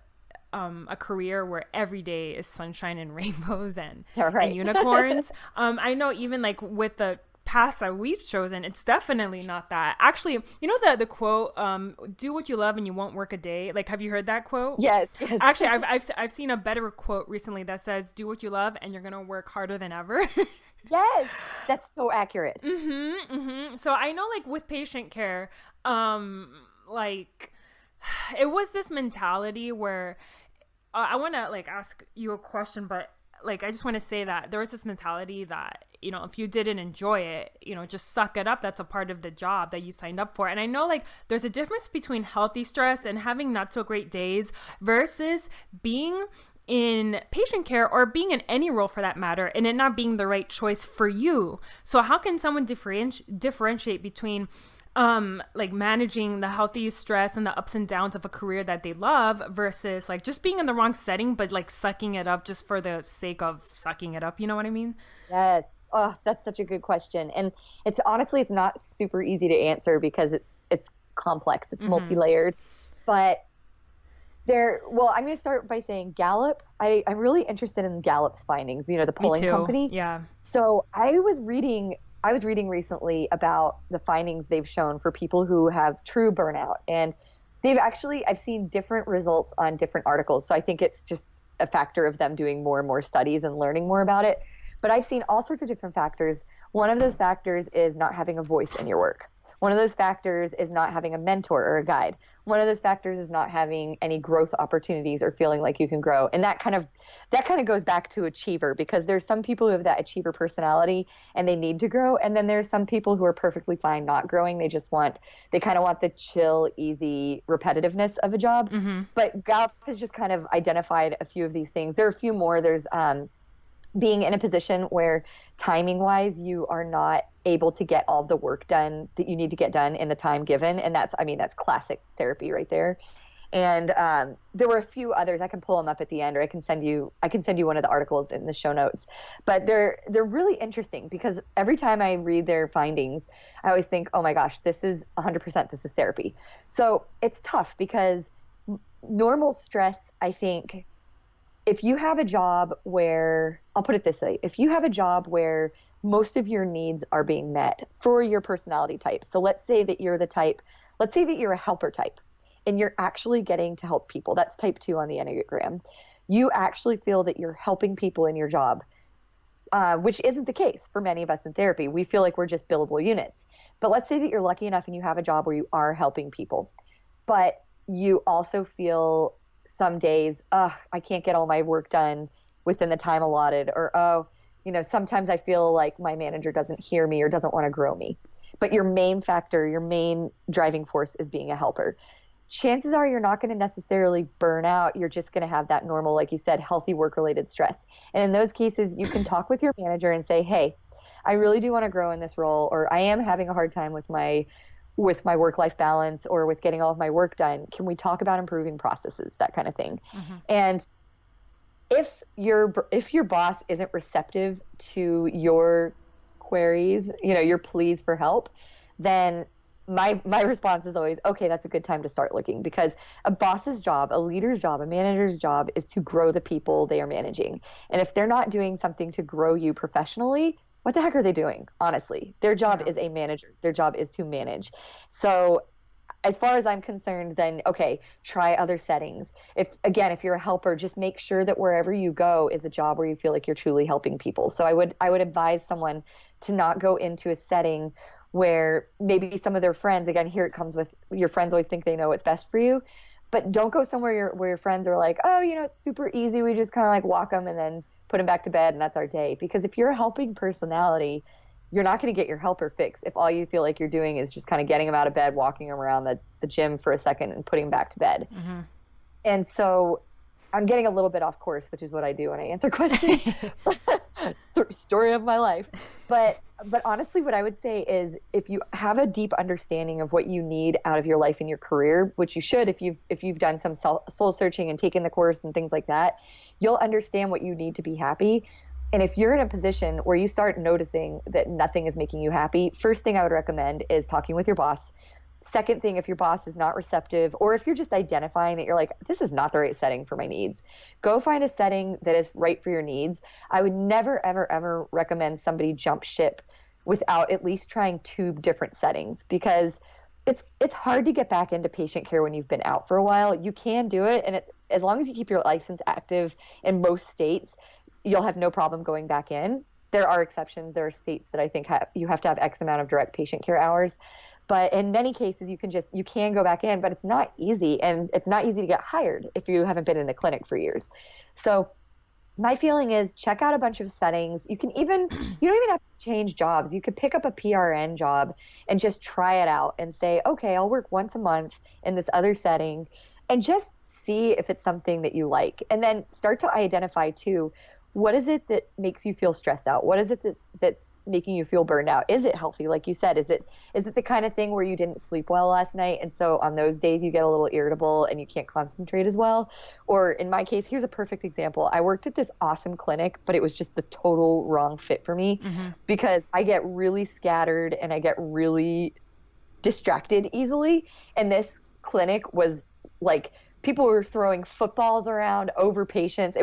a career where every day is sunshine and rainbows and, Right. and unicorns. I know even like with the paths that we've chosen, it's definitely not that. Actually, you know the quote, do what you love and you won't work a day. Like, have you heard that quote? Yes. Actually, I've seen a better quote recently that says, do what you love and you're gonna work harder than ever. Yes, that's so accurate. So I know, like with patient care, like it was this mentality where I want to like ask you a question, but like I just want to say that there was this mentality that, you know, if you didn't enjoy it, you know, just suck it up. That's a part of the job that you signed up for. And I know like there's a difference between healthy stress and having not so great days versus being in patient care or being in any role for that matter and it not being the right choice for you. So how can someone differentiate between like managing the healthy stress and the ups and downs of a career that they love versus like just being in the wrong setting but like sucking it up just for the sake of sucking it up, you know what I mean? Yes. Oh, that's such a good question. And it's honestly, it's not super easy to answer because it's complex, it's multi-layered. But I'm going to start by saying Gallup. I'm really interested in Gallup's findings, you know, the polling company. Yeah. So I was reading recently about the findings they've shown for people who have true burnout. And I've seen different results on different articles. So I think it's just a factor of them doing more and more studies and learning more about it. But I've seen all sorts of different factors. One of those factors is not having a voice in your work. One of those factors is not having a mentor or a guide. One of those factors is not having any growth opportunities or feeling like you can grow. And that kind of goes back to achiever, because there's some people who have that achiever personality and they need to grow. And then there's some people who are perfectly fine not growing. They kind of want the chill, easy repetitiveness of a job. But Gallup has just kind of identified a few of these things. There are a few more. There's being in a position where timing wise, you are not able to get all the work done that you need to get done in the time given. And that's classic therapy right there. And there were a few others. I can pull them up at the end, or I can send you one of the articles in the show notes. But they're really interesting because every time I read their findings, I always think, oh my gosh, this is 100%, this is therapy. So it's tough because normal stress, I think, if you have a job where, I'll put it this way, if you have a job where most of your needs are being met for your personality type. So let's say that you're a helper type and you're actually getting to help people. That's type 2 on the Enneagram. You actually feel that you're helping people in your job, which isn't the case for many of us in therapy. We feel like we're just billable units. But let's say that you're lucky enough and you have a job where you are helping people, but you also feel some days, I can't get all my work done within the time allotted, or, sometimes I feel like my manager doesn't hear me or doesn't want to grow me. But your main factor, your main driving force is being a helper. Chances are you're not going to necessarily burn out. You're just going to have that normal, like you said, healthy work-related stress. And in those cases, you can talk with your manager and say, hey, I really do want to grow in this role, or I am having a hard time with my work-life balance or with getting all of my work done. Can we talk about improving processes, that kind of thing? And if your boss isn't receptive to your queries, your pleas for help, then my response is always, okay, that's a good time to start looking, because a boss's job, a leader's job, a manager's job is to grow the people they are managing. And if they're not doing something to grow you professionally, what the heck are they doing? Honestly, their job is a manager. Their job is to manage. So as far as I'm concerned, then, okay, try other settings. If you're a helper, just make sure that wherever you go is a job where you feel like you're truly helping people. So I would advise someone to not go into a setting where maybe some of their friends, again, here it comes with your friends always think they know what's best for you, but don't go somewhere where your friends are like, oh, it's super easy. We just kind of like walk them and then put them back to bed and that's our day. Because if you're a helping personality, you're not going to get your helper fix if all you feel like you're doing is just kind of getting them out of bed, walking them around the gym for a second and putting them back to bed. And so I'm getting a little bit off course, which is what I do when I answer questions. Story of my life. But honestly, what I would say is if you have a deep understanding of what you need out of your life and your career, which you should if you've done some soul searching and taken the course and things like that, you'll understand what you need to be happy. And if you're in a position where you start noticing that nothing is making you happy, first thing I would recommend is talking with your boss, Second thing, if your boss is not receptive, or if you're just identifying that you're like, this is not the right setting for my needs, go find a setting that is right for your needs. I would never, ever, ever recommend somebody jump ship without at least trying 2 different settings, because it's hard to get back into patient care when you've been out for a while. You can do it, and as long as you keep your license active in most states, you'll have no problem going back in. There are exceptions. There are states that I think you have to have X amount of direct patient care hours. But in many cases, you can go back in, but it's not easy. And it's not easy to get hired if you haven't been in the clinic for years. So my feeling is check out a bunch of settings. You don't even have to change jobs. You could pick up a PRN job and just try it out and say, okay, I'll work once a month in this other setting and just see if it's something that you like. And then start to identify too, what is it that makes you feel stressed out? What is it that's making you feel burned out? Is it healthy? Like you said, is it the kind of thing where you didn't sleep well last night, and so on those days you get a little irritable and you can't concentrate as well? Or in my case, here's a perfect example. I worked at this awesome clinic, but it was just the total wrong fit for me because I get really scattered and I get really distracted easily. And this clinic was like, people were throwing footballs around over patients.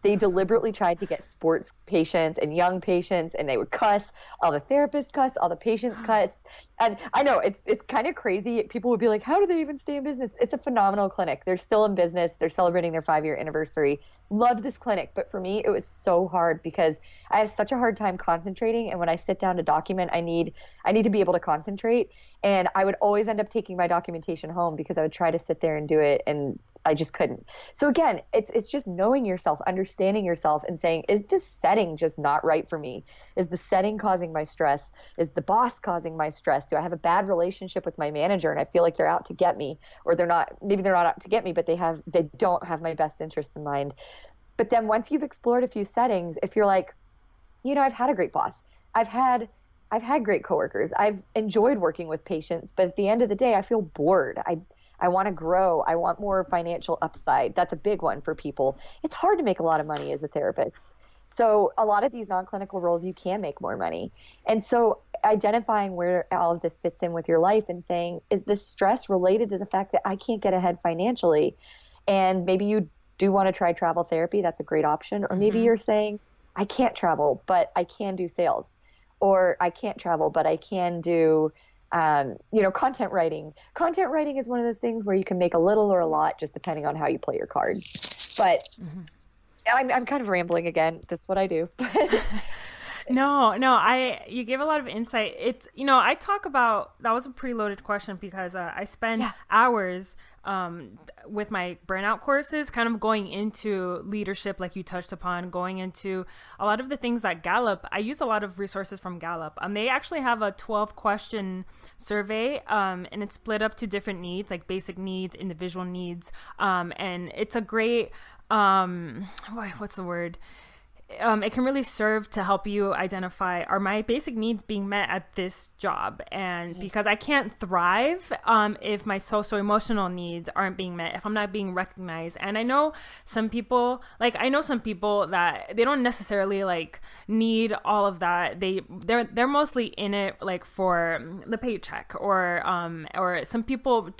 They deliberately tried to get sports patients and young patients, and they would cuss. All the therapists cuss, all the patients cuss. And I know it's kind of crazy. People would be like, how do they even stay in business? It's a phenomenal clinic. They're still in business. They're celebrating their 5-year anniversary. Love this clinic. But for me, it was so hard because I have such a hard time concentrating. And when I sit down to document, I need to be able to concentrate. And I would always end up taking my documentation home because I would try to sit there and do it, and I just couldn't. So again, it's just knowing yourself, understanding yourself, and saying, is this setting just not right for me? Is the setting causing my stress? Is the boss causing my stress? Do I have a bad relationship with my manager and I feel like they're out to get me? Or maybe they're not out to get me, but they don't have my best interest in mind. But then once you've explored a few settings, if you're like, I've had a great boss. I've had great coworkers. I've enjoyed working with patients, but at the end of the day, I feel bored. I want to grow. I want more financial upside. That's a big one for people. It's hard to make a lot of money as a therapist. So a lot of these non-clinical roles, you can make more money. And so identifying where all of this fits in with your life and saying, is this stress related to the fact that I can't get ahead financially? And maybe you do want to try travel therapy. That's a great option. Or maybe you're saying, I can't travel, but I can do sales. Or I can't travel, but I can do content writing. Content writing is one of those things where you can make a little or a lot, just depending on how you play your cards. But I'm kind of rambling again. That's what I do. No, you gave a lot of insight. It's, I talk about, that was a pretty loaded question because I spend hours with my burnout courses, kind of going into leadership, like you touched upon, going into a lot of the things that Gallup, I use a lot of resources from Gallup. They actually have a 12-question survey, and it's split up to different needs, like basic needs, individual needs. And it's a great, what's the word? It can really serve to help you identify, are my basic needs being met at this job? And because I can't thrive if my social-emotional needs aren't being met, if I'm not being recognized. And I know some people that they don't necessarily need all of that. They're mostly in it for the paycheck, or some people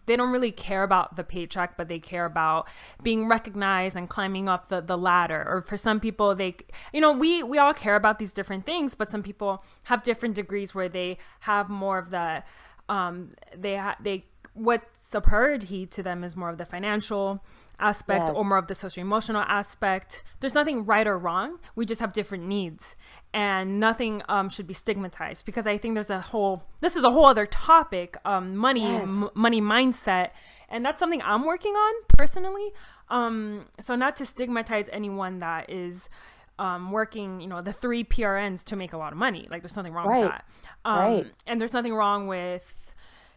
they don't really care about the paycheck, but they care about being recognized and climbing up the ladder. Or for some people, we all care about these different things, but some people have different degrees where they have more of the, what's a priority to them is more of the financial aspect or more of the socio-emotional aspect. There's nothing right or wrong. We just have different needs, and nothing should be stigmatized, because I think this is a whole other topic, money mindset. And that's something I'm working on personally. So not to stigmatize anyone that is working, the 3 PRNs to make a lot of money. There's nothing wrong with that. And there's nothing wrong with,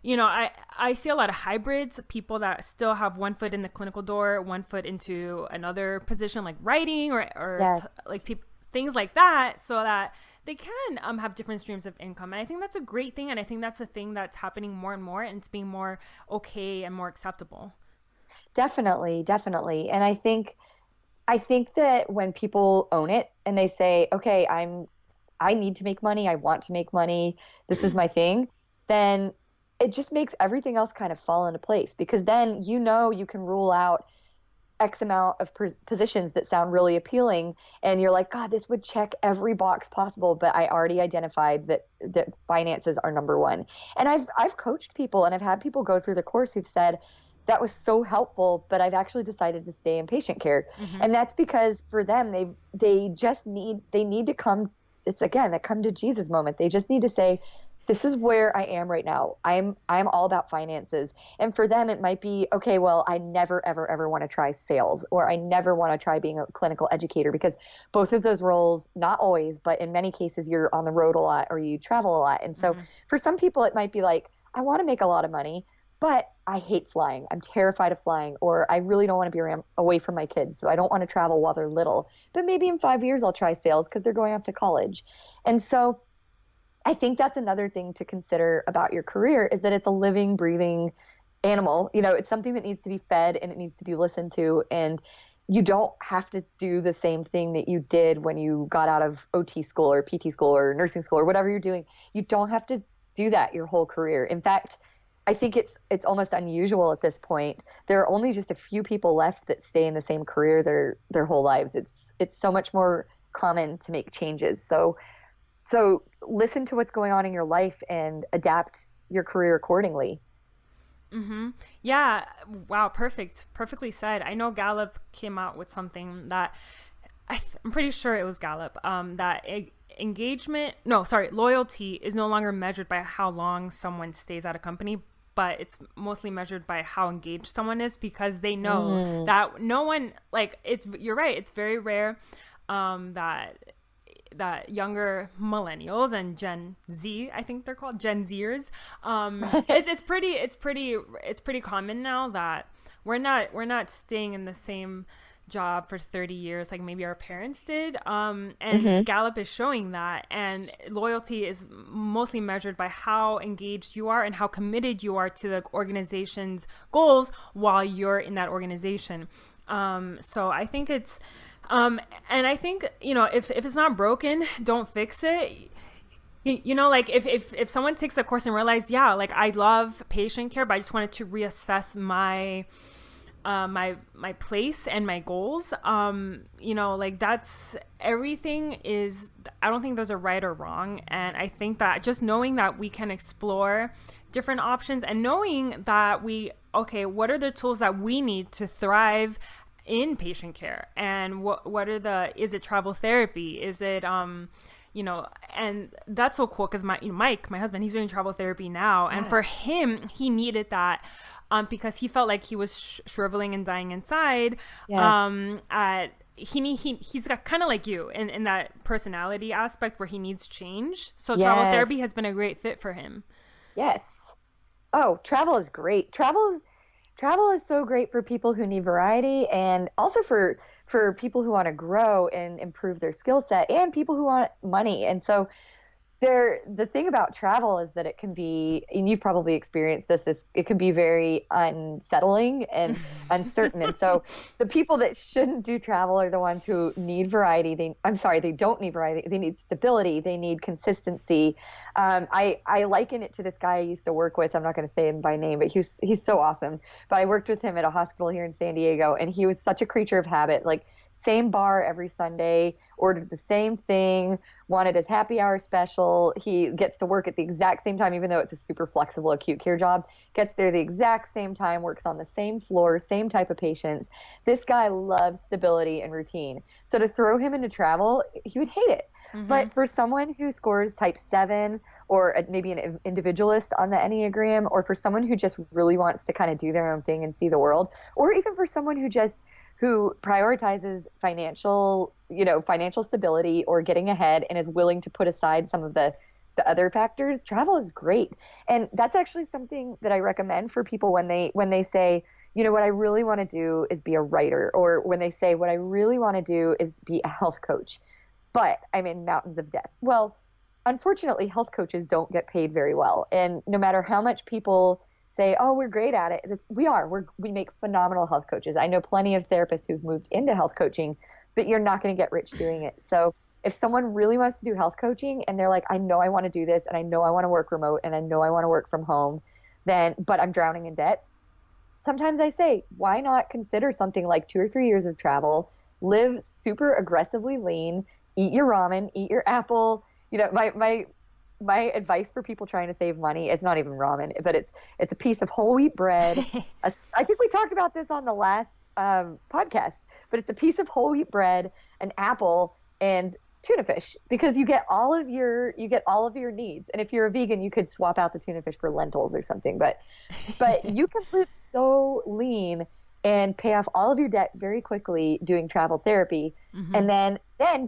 I see a lot of hybrids, people that still have one foot in the clinical door, one foot into another position, like writing or things like that, so that they can have different streams of income. And I think that's a great thing. And I think that's a thing that's happening more and more, and it's being more okay and more acceptable. Definitely. And I think that when people own it and they say, okay, I need to make money, I want to make money, this is my thing, then it just makes everything else kind of fall into place, because then you can rule out X amount of positions that sound really appealing, and you're like, God, this would check every box possible, but I already identified that finances are number one. And I've coached people, and I've had people go through the course who've said that was so helpful, but I've actually decided to stay in patient care. And that's because for them, they need to come, it's again that come to Jesus moment. They just need to say, this is where I am right now. I'm all about finances. And for them, it might be, okay, well, I never, ever, ever want to try sales, or I never want to try being a clinical educator, because both of those roles, not always, but in many cases, you're on the road a lot or you travel a lot. And so for some people, it might be like, I want to make a lot of money, but I hate flying. I'm terrified of flying, or I really don't want to be away from my kids, so I don't want to travel while they're little. But maybe in 5 years, I'll try sales because they're going off to college. And so I think that's another thing to consider about your career, is that it's a living, breathing animal. It's something that needs to be fed and it needs to be listened to. And you don't have to do the same thing that you did when you got out of OT school or PT school or nursing school or whatever you're doing. You don't have to do that your whole career. In fact, I think it's almost unusual at this point. There are only just a few people left that stay in the same career their whole lives. It's so much more common to make changes. So listen to what's going on in your life and adapt your career accordingly. Yeah. Wow. Perfectly said. I know Gallup came out with something that I'm pretty sure it was Gallup, that loyalty is no longer measured by how long someone stays at a company, but it's mostly measured by how engaged someone is, because they know that no one, like, you're right. It's very rare, that younger millennials and Gen Z, I think they're called Gen Zers. It's pretty common now that we're not staying in the same job for 30 years like maybe our parents did. And Gallup is showing that. And loyalty is mostly measured by how engaged you are and how committed you are to the organization's goals while you're in that organization. So I think it's, and I think, if it's not broken, don't fix it. Like if someone takes a course and realized, yeah, like I love patient care, but I just wanted to reassess my place and my goals, like that's everything is, I don't think there's a right or wrong. And I think that just knowing that we can explore different options and knowing that what are the tools that we need to thrive in patient care, and what are is it travel therapy? Is it, and that's so cool because Mike, my husband, he's doing travel therapy now. And for him, he needed that because he felt like he was shriveling and dying inside. Yes. He's got kind of like you in that personality aspect where he needs change. So travel therapy has been a great fit for him. Yes. Oh, travel is great. Travel is so great for people who need variety, and also for people who want to grow and improve their skill set, and people who want money. And so the thing about travel is that it can be, and you've probably experienced this, it can be very unsettling and uncertain. And so the people that shouldn't do travel are the ones who need variety. They don't need variety. They need stability. They need consistency. I liken it to this guy I used to work with. I'm not going to say him by name, but he's so awesome. But I worked with him at a hospital here in San Diego, and he was such a creature of habit. Like, same bar every Sunday, ordered the same thing, wanted his happy hour special. He gets to work at the exact same time, even though it's a super flexible acute care job, gets there the exact same time, works on the same floor, same type of patients. This guy loves stability and routine. So to throw him into travel, he would hate it. But for someone who scores type 7, or maybe an individualist on the Enneagram, or for someone who just really wants to kind of do their own thing and see the world, or even for someone who prioritizes financial stability or getting ahead and is willing to put aside some of the other factors, travel is great. And that's actually something that I recommend for people when they say, what I really want to do is be a writer, or when they say what I really want to do is be a health coach, but I'm in mountains of debt. Well, unfortunately, health coaches don't get paid very well. And no matter how much people say, oh, we're great at it, we make phenomenal health coaches. I know plenty of therapists who've moved into health coaching, but you're not going to get rich doing it. So if someone really wants to do health coaching and they're like, I know I want to do this, and I know I want to work remote, and I know I want to work from home, but I'm drowning in debt. Sometimes I say, why not consider something like 2 or 3 years of travel, live super aggressively lean, eat your ramen, eat your apple. My advice for people trying to save money is not even ramen, but it's a piece of whole wheat bread. I think we talked about this on the last podcast, but it's a piece of whole wheat bread, an apple, and tuna fish, because you get all of your needs. And if you're a vegan, you could swap out the tuna fish for lentils or something, but you can live so lean and pay off all of your debt very quickly doing travel therapy. And then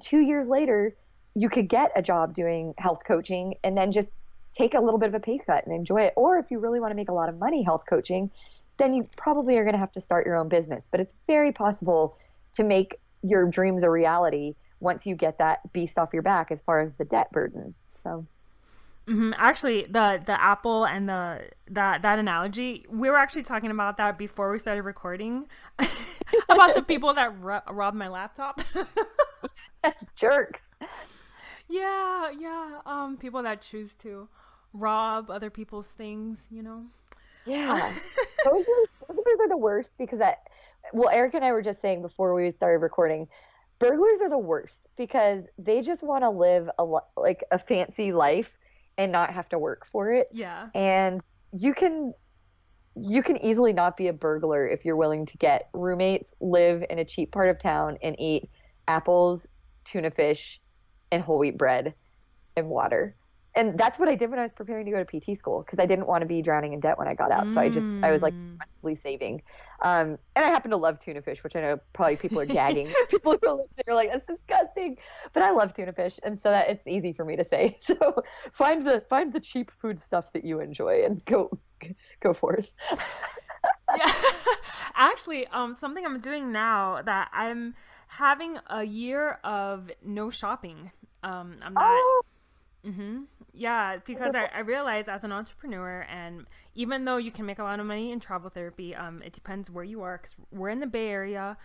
2 years later, you could get a job doing health coaching and then just take a little bit of a pay cut and enjoy it. Or if you really want to make a lot of money health coaching, then you probably are going to have to start your own business. But it's very possible to make your dreams a reality once you get that beast off your back as far as the debt burden. So actually, the apple and that analogy, we were actually talking about that before we started recording about the people that robbed my laptop. Jerks. Yeah. People that choose to rob other people's things, Yeah. Those are the worst, because Eric and I were just saying before we started recording, burglars are the worst because they just want to live a fancy life and not have to work for it. Yeah. And you can easily not be a burglar if you're willing to get roommates, live in a cheap part of town, and eat apples, tuna fish, and whole wheat bread and water. And that's what I did when I was preparing to go to PT school, because I didn't want to be drowning in debt when I got out. So I was like aggressively saving. And I happen to love tuna fish, which I know probably people are gagging. People who listen are like, that's disgusting. But I love tuna fish. And so that it's easy for me to say. So find the cheap food stuff that you enjoy and go forth. Yeah. Actually, something I'm doing now, that I'm having a year of no shopping. I'm not. Oh. Yeah, because I realized as an entrepreneur, and even though you can make a lot of money in travel therapy, it depends where you are, because we're in the Bay Area,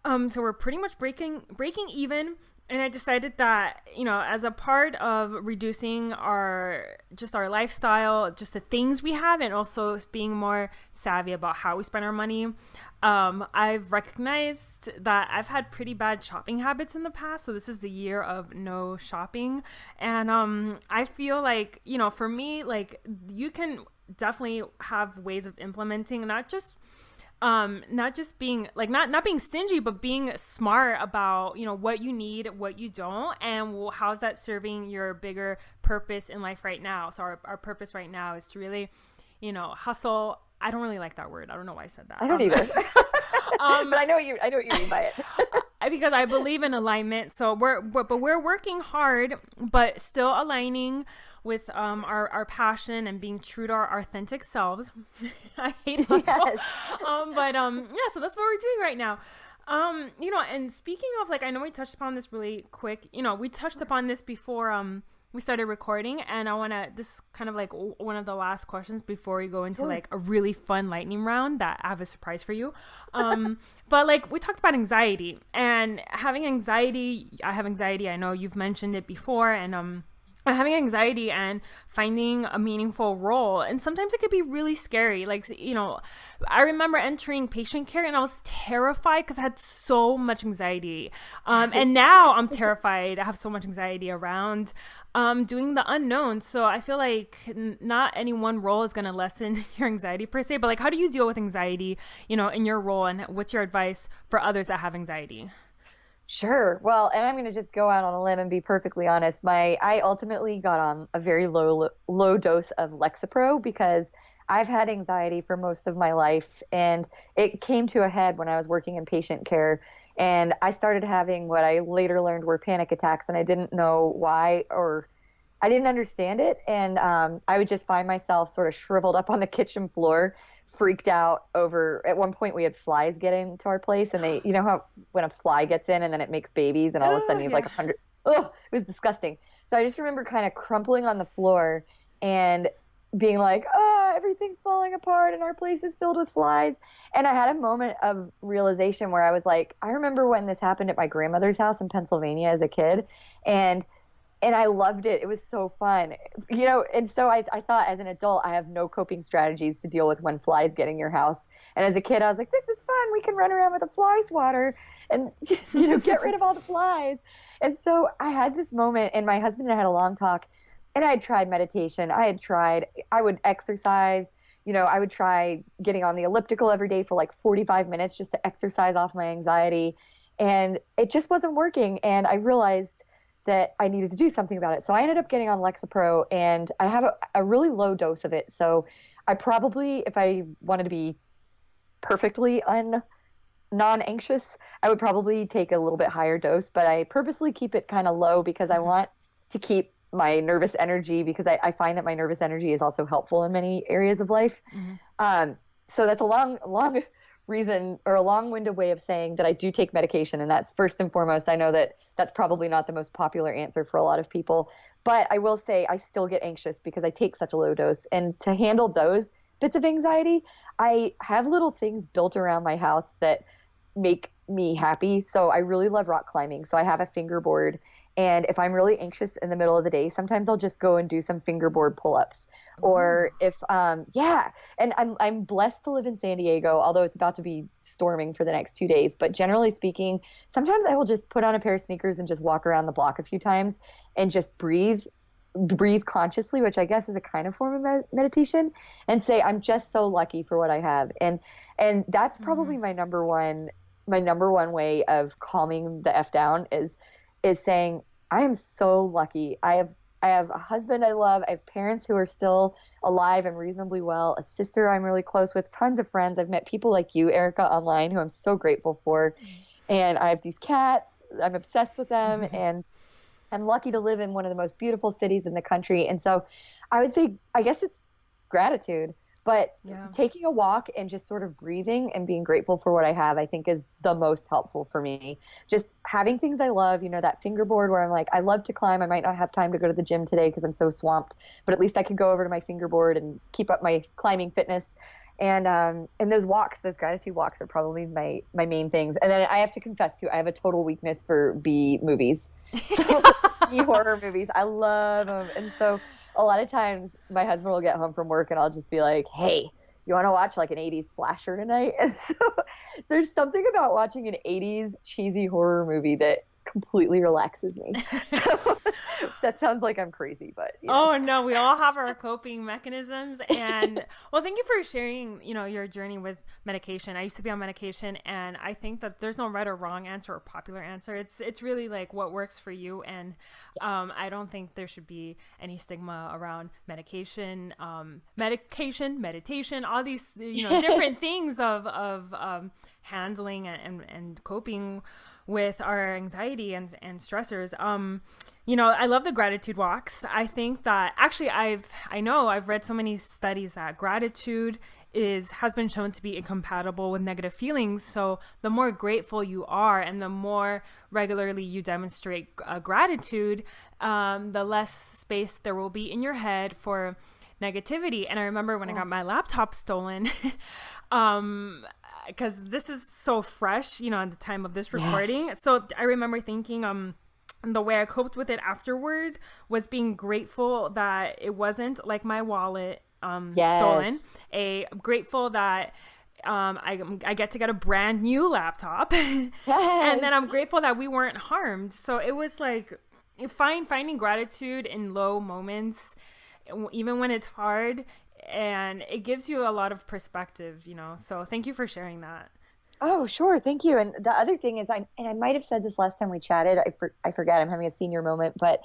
so we're pretty much breaking even. And I decided that, as a part of reducing our lifestyle, just the things we have, and also being more savvy about how we spend our money, I've recognized that I've had pretty bad shopping habits in the past. So this is the year of no shopping. And I feel like, for me, like, you can definitely have ways of implementing, not just being like, not being stingy, but being smart about, what you need, what you don't, and how's that serving your bigger purpose in life right now. So our purpose right now is to really, hustle. I don't really like that word. I don't know why I said that. I don't either. But I know what you mean by it. Because I believe in alignment. So we're working hard, but still aligning with our passion and being true to our authentic selves. I hate hustle. Yes. So that's what we're doing right now. And speaking of, like, I know we touched upon this really quick. We touched upon this before we started recording, and I want to, this is kind of like one of the last questions before we go into like a really fun lightning round that I have a surprise for you. But like, we talked about anxiety and having anxiety. I have anxiety. I know you've mentioned it before, and having anxiety and finding a meaningful role. And sometimes it could be really scary. Like, I remember entering patient care and I was terrified because I had so much anxiety. And now I'm terrified. I have so much anxiety around doing the unknown. So I feel like not any one role is going to lessen your anxiety per se, but like, how do you deal with anxiety, in your role, and what's your advice for others that have anxiety? Sure. Well, and I'm going to just go out on a limb and be perfectly honest. I ultimately got on a very low dose of Lexapro because I've had anxiety for most of my life, and it came to a head when I was working in patient care, and I started having what I later learned were panic attacks, and I didn't know why, or I didn't understand it. And I would just find myself sort of shriveled up on the kitchen floor, freaked out over, at one point we had flies get into our place, and they, how when a fly gets in and then it makes babies and all of a sudden you have like 100, it was disgusting. So I just remember kind of crumpling on the floor and being like, everything's falling apart and our place is filled with flies. And I had a moment of realization where I was like, I remember when this happened at my grandmother's house in Pennsylvania as a kid, and and I loved it. It was so fun, and so I thought as an adult, I have no coping strategies to deal with when flies get in your house. And as a kid, I was like, this is fun. We can run around with a fly swatter and, get rid of all the flies. And so I had this moment, and my husband and I had a long talk, and I had tried meditation. I would exercise. I would try getting on the elliptical every day for like 45 minutes just to exercise off my anxiety. And it just wasn't working. And I realized that I needed to do something about it. So I ended up getting on Lexapro, and I have a really low dose of it. So I probably, if I wanted to be perfectly non-anxious, I would probably take a little bit higher dose, but I purposely keep it kind of low because I want to keep my nervous energy, because I find that my nervous energy is also helpful in many areas of life. So that's a long reason, or a long-winded way of saying that I do take medication. And that's first and foremost. I know that that's probably not the most popular answer for a lot of people, but I will say I still get anxious because I take such a low dose. And to handle those bits of anxiety, I have little things built around my house that make me happy. So I really love rock climbing. So I have a fingerboard, and if I'm really anxious in the middle of the day, sometimes I'll just go and do some fingerboard pull-ups. Or if and I'm blessed to live in San Diego, although it's about to be storming for the next 2 days. But generally speaking, sometimes I will just put on a pair of sneakers and just walk around the block a few times and just breathe consciously, which I guess is a kind of form of meditation, and say, I'm just so lucky for what I have. And that's probably my number one way of calming the F down is saying, I am so lucky. I have a husband I love. I have parents who are still alive and reasonably well, a sister I'm really close with, tons of friends. I've met people like you, Erica, online, who I'm so grateful for. And I have these cats. I'm obsessed with them. And I'm lucky to live in one of the most beautiful cities in the country. And so I would say, I guess it's gratitude. But taking a walk and just sort of breathing and being grateful for what I have, I think is the most helpful for me. Just having things I love, that fingerboard where I'm like, I love to climb. I might not have time to go to the gym today because I'm so swamped, but at least I can go over to my fingerboard and keep up my climbing fitness. And those walks, those gratitude walks, are probably my main things. And then I have to confess too, I have a total weakness for B movies, so B horror movies. I love them. And so a lot of times my husband will get home from work and I'll just be like, hey, you want to watch like an 80s slasher tonight? And so there's something about watching an 80s cheesy horror movie that completely relaxes me. So that sounds like I'm crazy, but oh no, we all have our coping mechanisms. And well, thank you for sharing your journey with medication. I used to be on medication, and I think that there's no right or wrong answer or popular answer. It's really like what works for you. And I don't think there should be any stigma around medication, meditation, all these different things of handling and coping with our anxiety and stressors. I love the gratitude walks. I think that actually I've read so many studies that gratitude has been shown to be incompatible with negative feelings. So the more grateful you are and the more regularly you demonstrate gratitude, the less space there will be in your head for negativity. And I remember when I got my laptop stolen, because this is so fresh, at the time of this recording. Yes. So I remember thinking, the way I coped with it afterward was being grateful that it wasn't like my wallet stolen. Grateful that I get to get a brand new laptop, and then I'm grateful that we weren't harmed. So it was like finding gratitude in low moments, even when it's hard. And it gives you a lot of perspective, so thank you for sharing that. Oh, sure. Thank you. And the other thing is, I might have said this last time we chatted, I forget, I'm having a senior moment, but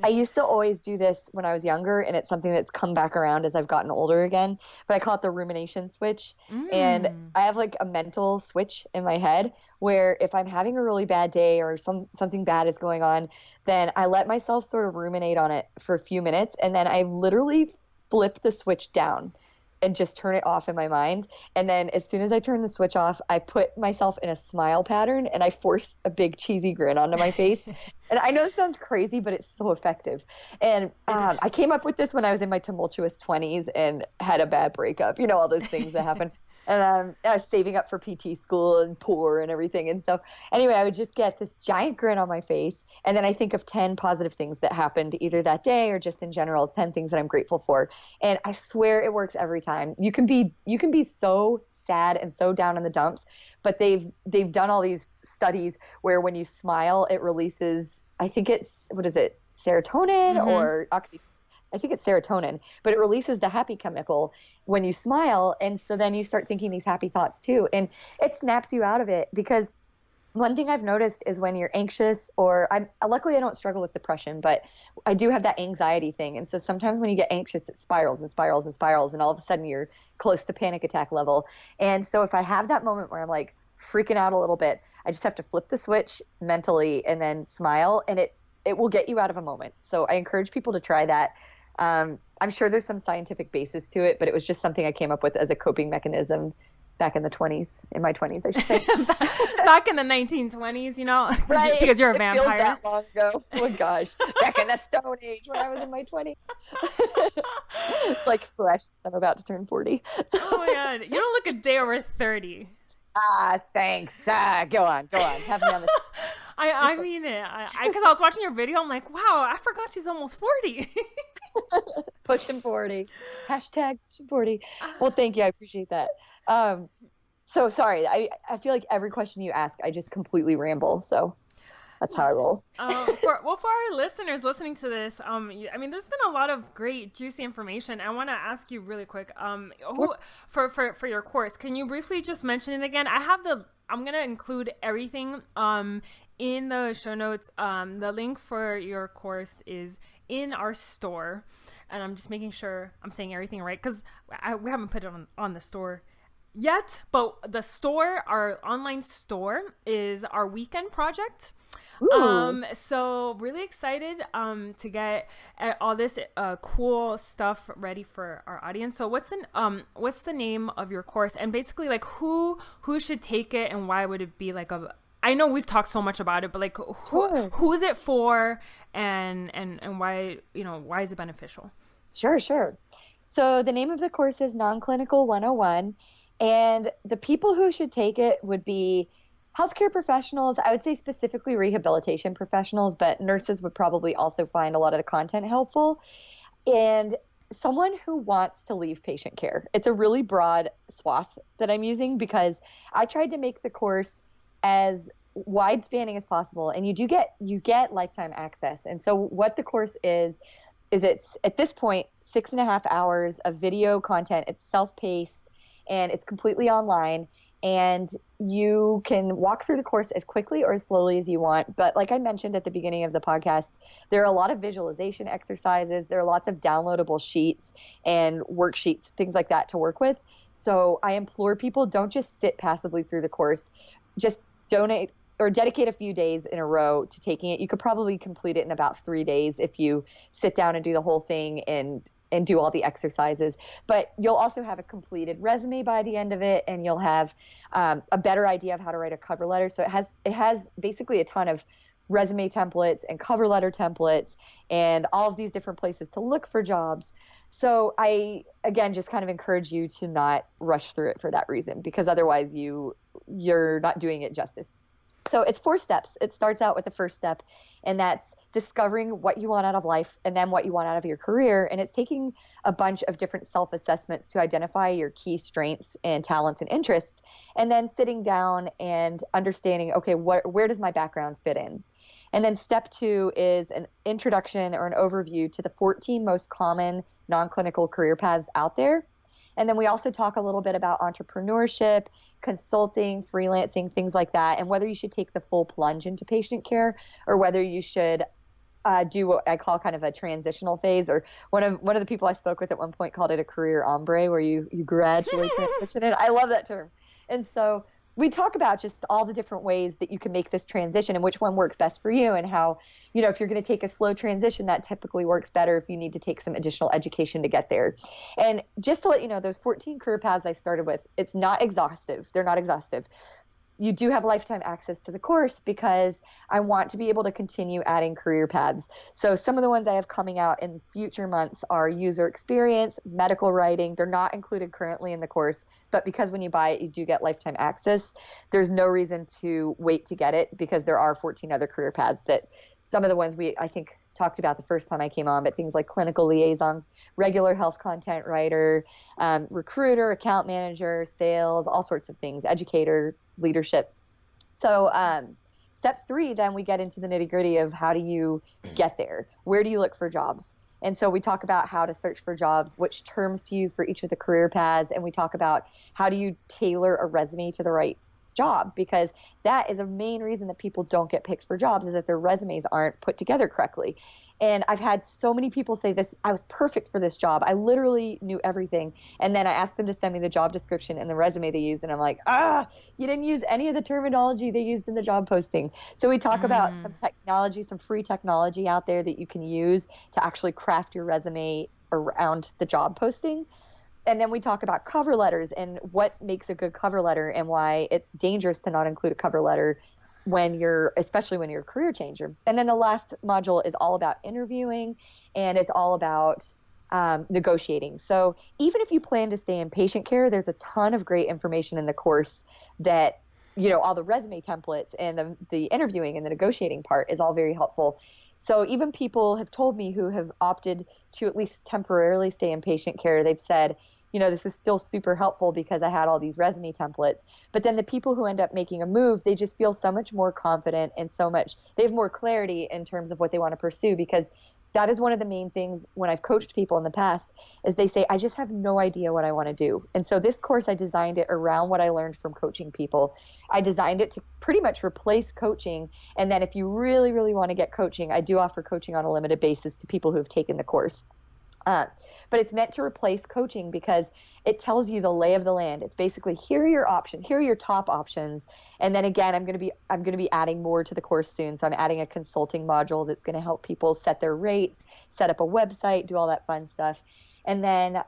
I used to always do this when I was younger, and it's something that's come back around as I've gotten older again, but I call it the rumination switch. And I have like a mental switch in my head where if I'm having a really bad day or something bad is going on, then I let myself sort of ruminate on it for a few minutes, and then I literally flip the switch down and just turn it off in my mind. And then as soon as I turn the switch off, I put myself in a smile pattern and I force a big cheesy grin onto my face. And I know it sounds crazy, but it's so effective. And I came up with this when I was in my tumultuous 20s and had a bad breakup, all those things that happen. And I was saving up for PT school and poor and everything. And so anyway, I would just get this giant grin on my face. And then I think of 10 positive things that happened either that day or just in general, 10 things that I'm grateful for. And I swear it works every time. You can be so sad and so down in the dumps, but they've done all these studies where when you smile, it releases, I think it's, what is it? Serotonin or oxytocin. I think it's serotonin, but it releases the happy chemical when you smile. And so then you start thinking these happy thoughts too. And it snaps you out of it, because one thing I've noticed is when you're anxious, or luckily I don't struggle with depression, but I do have that anxiety thing. And so sometimes when you get anxious, it spirals and spirals and spirals. And all of a sudden you're close to panic attack level. And so if I have that moment where I'm like freaking out a little bit, I just have to flip the switch mentally and then smile, and it will get you out of a moment. So I encourage people to try that. I'm sure there's some scientific basis to it, but it was just something I came up with as a coping mechanism back in my 20s, I should say. Back in the 1920s, you know, right? Because you're a it vampire. Feels that long ago. Oh my gosh, back in the Stone Age when I was in my 20s. It's like fresh. I'm about to turn 40. Oh my God, you don't look a day over 30. Thanks. Go on. Have me on the. I mean it. Because I was watching your video, I'm like, wow, I forgot she's almost 40. Pushing 40. Hashtag pushing 40. Well, thank you. I appreciate that. So sorry. I feel like every question you ask, I just completely ramble. So that's how I roll. For our listeners listening to this, I mean, there's been a lot of great, juicy information. I want to ask you really quick, for your course, can you briefly just mention it again? I'm going to include everything in the show notes. The link for your course is in our store, and I'm just making sure I'm saying everything right, because we haven't put it on the store yet, but the store, our online store, is our weekend project. So really excited to get all this cool stuff ready for our audience. So what's the name of your course, and basically like who should take it, and why would it be like I know we've talked so much about it, but like who is it for, and why, why is it beneficial? Sure. So the name of the course is Non-Clinical 101, and the people who should take it would be healthcare professionals. I would say specifically rehabilitation professionals, but nurses would probably also find a lot of the content helpful. And someone who wants to leave patient care. It's a really broad swath that I'm using, because I tried to make the course as wide spanning as possible. And you get lifetime access. And so what the course is it's at this point 6.5 hours of video content. It's self-paced and it's completely online. And you can walk through the course as quickly or as slowly as you want. But like I mentioned at the beginning of the podcast, there are a lot of visualization exercises. There are lots of downloadable sheets and worksheets, things like that to work with. So I implore people, don't just sit passively through the course. Just donate or dedicate a few days in a row to taking it. You could probably complete it in about 3 days if you sit down and do the whole thing and do all the exercises. But you'll also have a completed resume by the end of it, and you'll have a better idea of how to write a cover letter. So it has basically a ton of resume templates and cover letter templates and all of these different places to look for jobs. So I, again, just kind of encourage you to not rush through it for that reason, because otherwise you're not doing it justice. So it's 4 steps. It starts out with the first step, and that's discovering what you want out of life and then what you want out of your career. And it's taking a bunch of different self-assessments to identify your key strengths and talents and interests, and then sitting down and understanding, okay, where does my background fit in? And then step 2 is an introduction or an overview to the 14 most common non-clinical career paths out there. And then we also talk a little bit about entrepreneurship, consulting, freelancing, things like that, and whether you should take the full plunge into patient care or whether you should do what I call kind of a transitional phase. Or one of the people I spoke with at one point called it a career ombre, where you gradually transition it. I love that term. And so we talk about just all the different ways that you can make this transition and which one works best for you, and how, if you're going to take a slow transition, that typically works better if you need to take some additional education to get there. And just to let you know, those 14 career paths I started with, it's not exhaustive. They're not exhaustive. you do have lifetime access to the course because I want to be able to continue adding career paths. So some of the ones I have coming out in future months are user experience, medical writing. They're not included currently in the course, but because when you buy it, you do get lifetime access. There's no reason to wait to get it because there are 14 other career paths that some of the ones I think talked about the first time I came on, but things like clinical liaison, regular health content writer, recruiter, account manager, sales, all sorts of things, educator, leadership. So step 3, then we get into the nitty gritty of how do you get there? Where do you look for jobs? And so we talk about how to search for jobs, which terms to use for each of the career paths. And we talk about how do you tailor a resume to the right job, because that is a main reason that people don't get picked for jobs is that their resumes aren't put together correctly. And I've had so many people say this, I was perfect for this job. I literally knew everything. And then I asked them to send me the job description and the resume they used. And I'm like, you didn't use any of the terminology they used in the job posting. So we talk about some technology, some free technology out there that you can use to actually craft your resume around the job posting. And then we talk about cover letters and what makes a good cover letter and why it's dangerous to not include a cover letter especially when you're a career changer. And then the last module is all about interviewing, and it's all about negotiating. So even if you plan to stay in patient care, there's a ton of great information in the course that, all the resume templates and the interviewing and the negotiating part is all very helpful. So even people have told me who have opted to at least temporarily stay in patient care, they've said, this was still super helpful because I had all these resume templates. But then the people who end up making a move, they just feel so much more confident and they have more clarity in terms of what they want to pursue, because that is one of the main things when I've coached people in the past is they say, I just have no idea what I want to do. And so this course, I designed it around what I learned from coaching people. I designed it to pretty much replace coaching. And then if you really, really want to get coaching, I do offer coaching on a limited basis to people who have taken the course. But it's meant to replace coaching because it tells you the lay of the land. It's basically, here are your options, here are your top options. And then again, I'm going to be adding more to the course soon. So I'm adding a consulting module that's going to help people set their rates, set up a website, do all that fun stuff. And then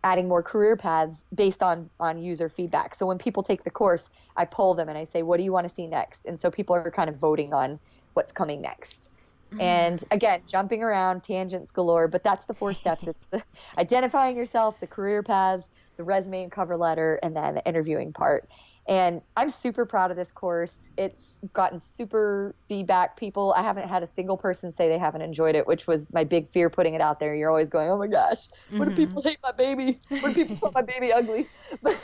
adding more career paths based on user feedback. So when people take the course, I poll them and I say, what do you want to see next? And so people are kind of voting on what's coming next. And again, jumping around, tangents galore, but that's the 4 steps. It's identifying yourself, the career paths, the resume and cover letter, and then the interviewing part. And I'm super proud of this course. It's gotten super feedback. I haven't had a single person say they haven't enjoyed it, which was my big fear putting it out there. You're always going, oh my gosh, what do people hate my baby? What do people call my baby ugly? But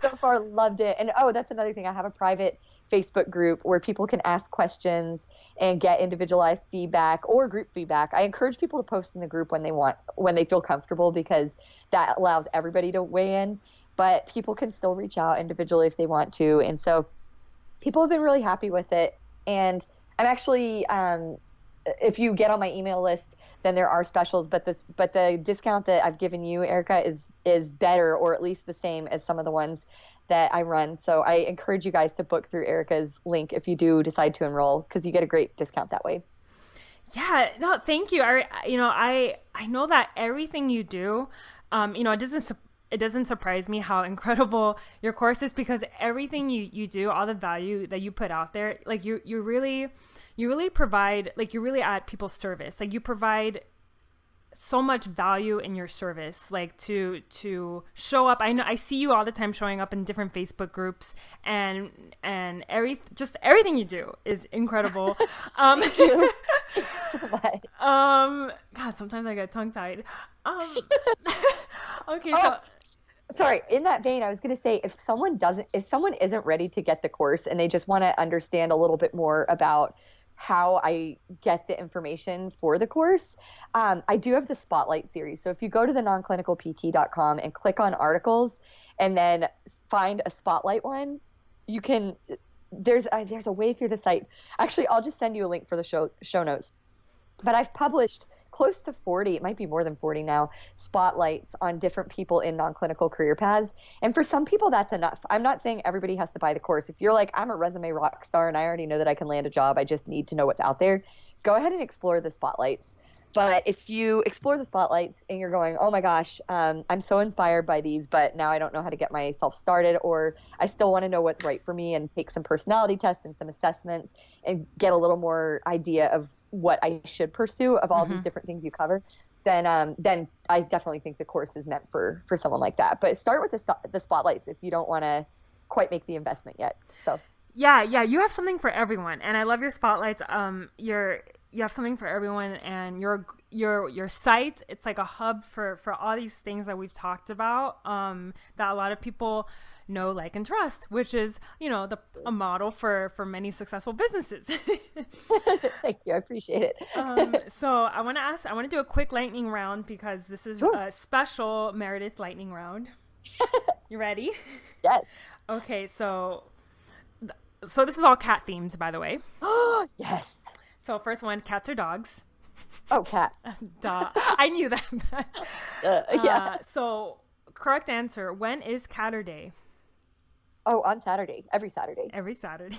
so far loved it. And that's another thing. I have a private Facebook group where people can ask questions and get individualized feedback or group feedback. I encourage people to post in the group when they feel comfortable, because that allows everybody to weigh in, but people can still reach out individually if they want to. And so people have been really happy with it. And I'm actually, if you get on my email list, then there are specials, but the discount that I've given you, Erica, is better, or at least the same as some of the ones that I run. So I encourage you guys to book through Erica's link if you do decide to enroll, because you get a great discount that way. Yeah, no, thank you. I know that everything you do, it doesn't surprise me how incredible your course is, because everything you do, all the value that you put out there, like you really provide, like you're really at people's service. Like you provide so much value in your service, like to show up. I know I see you all the time showing up in different Facebook groups, and everything you do is incredible. Thank you. God, sometimes I get tongue tied. Okay, so sorry, in that vein, I was going to say, if someone isn't ready to get the course and they just want to understand a little bit more about how I get the information for the course, I do have the Spotlight series. So if you go to the nonclinicalpt.com and click on articles and then find a Spotlight one, you can, there's a way through the site. Actually, I'll just send you a link for the show notes. But I've published close to 40, it might be more than 40 now, spotlights on different people in non-clinical career paths. And for some people, that's enough. I'm not saying everybody has to buy the course. If you're like, I'm a resume rock star and I already know that I can land a job, I just need to know what's out there, go ahead and explore the spotlights. But if you explore the spotlights and you're going, oh my gosh, I'm so inspired by these, but now I don't know how to get myself started, or I still want to know what's right for me and take some personality tests and some assessments and get a little more idea of what I should pursue of all these different things you cover, then I definitely think the course is meant for someone like that. But start with the spotlights if you don't want to quite make the investment yet. So yeah, you have something for everyone, and I love your spotlights. You have something for everyone, and your site, it's like a hub for all these things that we've talked about, that a lot of people know, like, and trust, which is, a model for many successful businesses. Thank you, I appreciate it. So I want to do a quick lightning round, because this is a special Meredith lightning round. You ready? Yes. Okay, so this is all cat themed, by the way. Oh, yes. So first one, cats or dogs? Oh, cats. Duh. I knew that. Yeah. So correct answer, when is Catter Day? Oh, on Saturday. Every Saturday. Every Saturday.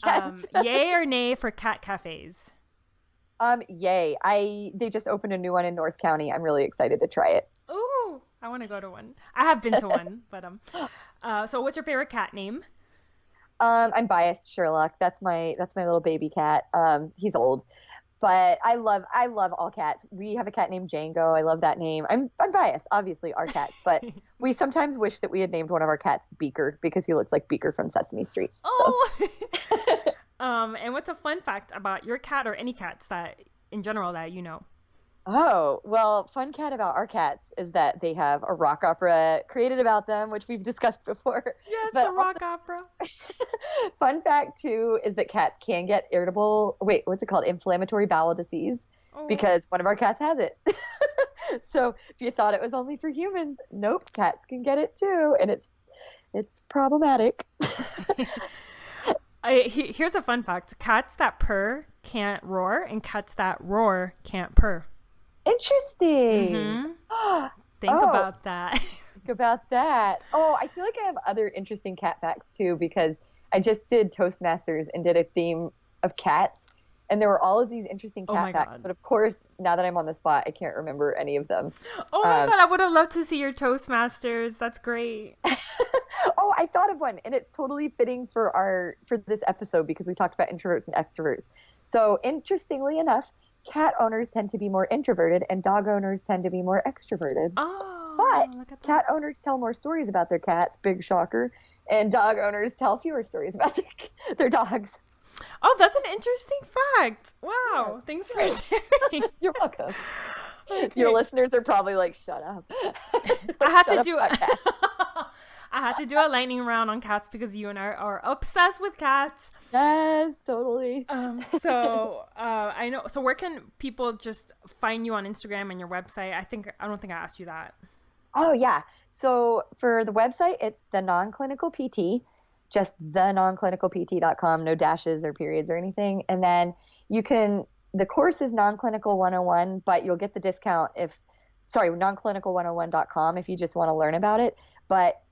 Yes. Yay or nay for cat cafes? Yay. They just opened a new one in North County. I'm really excited to try it. Ooh, I want to go to one. I have been to one, but so what's your favorite cat name? I'm biased, Sherlock. That's my little baby cat. He's old, but I love all cats. We have a cat named Django. I love that name. I'm biased, obviously, our cats, but we sometimes wish that we had named one of our cats Beaker, because he looks like Beaker from Sesame Street. So. Oh. And what's a fun fact about your cat, or any cats that in general that you know? Oh, well, fun cat about our cats is that they have a rock opera created about them, which we've discussed before. Yes, but the rock opera. Fun fact, too, is that cats can get inflammatory bowel disease, because one of our cats has it. So if you thought it was only for humans, nope, cats can get it, too, and it's problematic. Here's a fun fact. Cats that purr can't roar, and cats that roar can't purr. Interesting. Mm-hmm. Think about that. Think about that. Oh, I feel like I have other interesting cat facts too, because I just did Toastmasters and did a theme of cats, and there were all of these interesting cat facts. God. But of course, now that I'm on the spot, I can't remember any of them. Oh my God, I would have loved to see your Toastmasters. That's great. Oh, I thought of one, and it's totally fitting for this episode, because we talked about introverts and extroverts. So interestingly enough, cat owners tend to be more introverted and dog owners tend to be more extroverted. Oh, but cat owners tell more stories about their cats, big shocker, and dog owners tell fewer stories about their dogs. Oh, that's an interesting fact. Wow. Yeah. Thanks for sharing. You're welcome. Okay. Your listeners are probably like, shut up. I had to do a lightning round on cats, because you and I are obsessed with cats. Yes, totally. So I know. So where can people just find you on Instagram and your website? I don't think I asked you that. Oh yeah. So for the website, it's the Non-Clinical PT, just thenonclinicalpt.com, no dashes or periods or anything. And then the course is Non-Clinical 101, but you'll get the discount nonclinical101.com if you just want to learn about it. But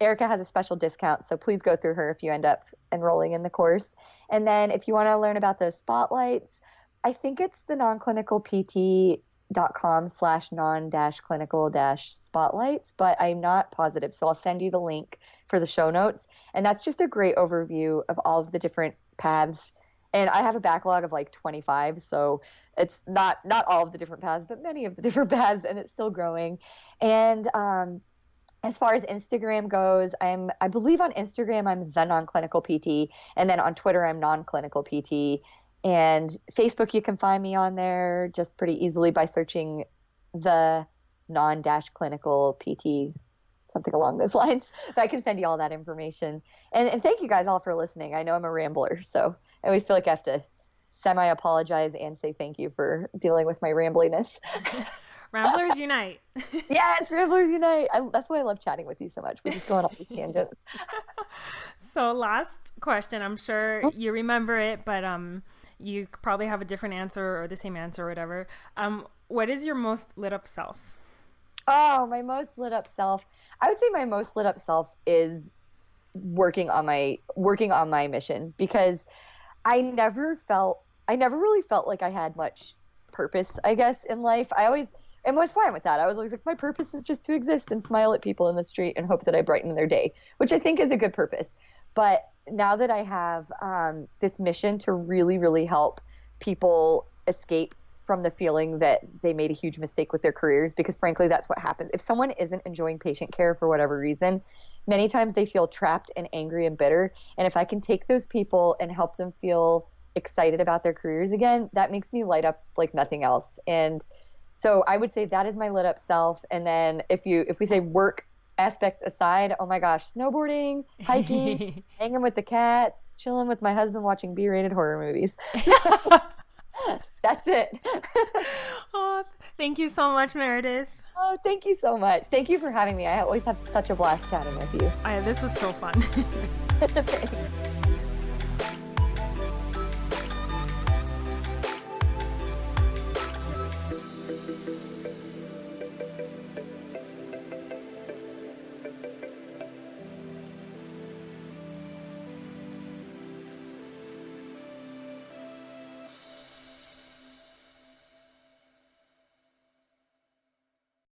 Erica has a special discount, so please go through her if you end up enrolling in the course. And then if you want to learn about those spotlights, I think it's the nonclinicalpt.com/non-clinical-spotlights, but I'm not positive. So I'll send you the link for the show notes. And that's just a great overview of all of the different paths. And I have a backlog of like 25, so it's not all of the different paths, but many of the different paths, and it's still growing. And as far as Instagram goes, I believe on Instagram I'm the Non-Clinical PT, and then on Twitter I'm Non-Clinical PT, and Facebook you can find me on there just pretty easily by searching the non-clinical PT, something along those lines. But I can send you all that information. And thank you guys all for listening. I know I'm a rambler, so I always feel like I have to semi-apologize and say thank you for dealing with my rambliness. Ramblers unite. Yes, Ramblers unite. That's why I love chatting with you so much. We're just going off these tangents. So last question. I'm sure you remember it, but you probably have a different answer or the same answer or whatever. What is your most lit up self? Oh, my most lit up self. I would say my most lit up self is working on my mission, because I never really felt like I had much purpose, I guess, in life. I always and was fine with that. I was always like, my purpose is just to exist and smile at people in the street and hope that I brighten their day, which I think is a good purpose. But now that I have this mission to really, really help people escape from the feeling that they made a huge mistake with their careers, because frankly, that's what happens. If someone isn't enjoying patient care for whatever reason, many times they feel trapped and angry and bitter. And if I can take those people and help them feel excited about their careers again, that makes me light up like nothing else. And so I would say that is my lit up self. And then if we say work aspects aside, oh my gosh, snowboarding, hiking, hanging with the cats, chilling with my husband, watching B-rated horror movies. That's it. Oh, thank you so much, Meredith. Oh, thank you so much. Thank you for having me. I always have such a blast chatting with you. This was so fun. Thanks.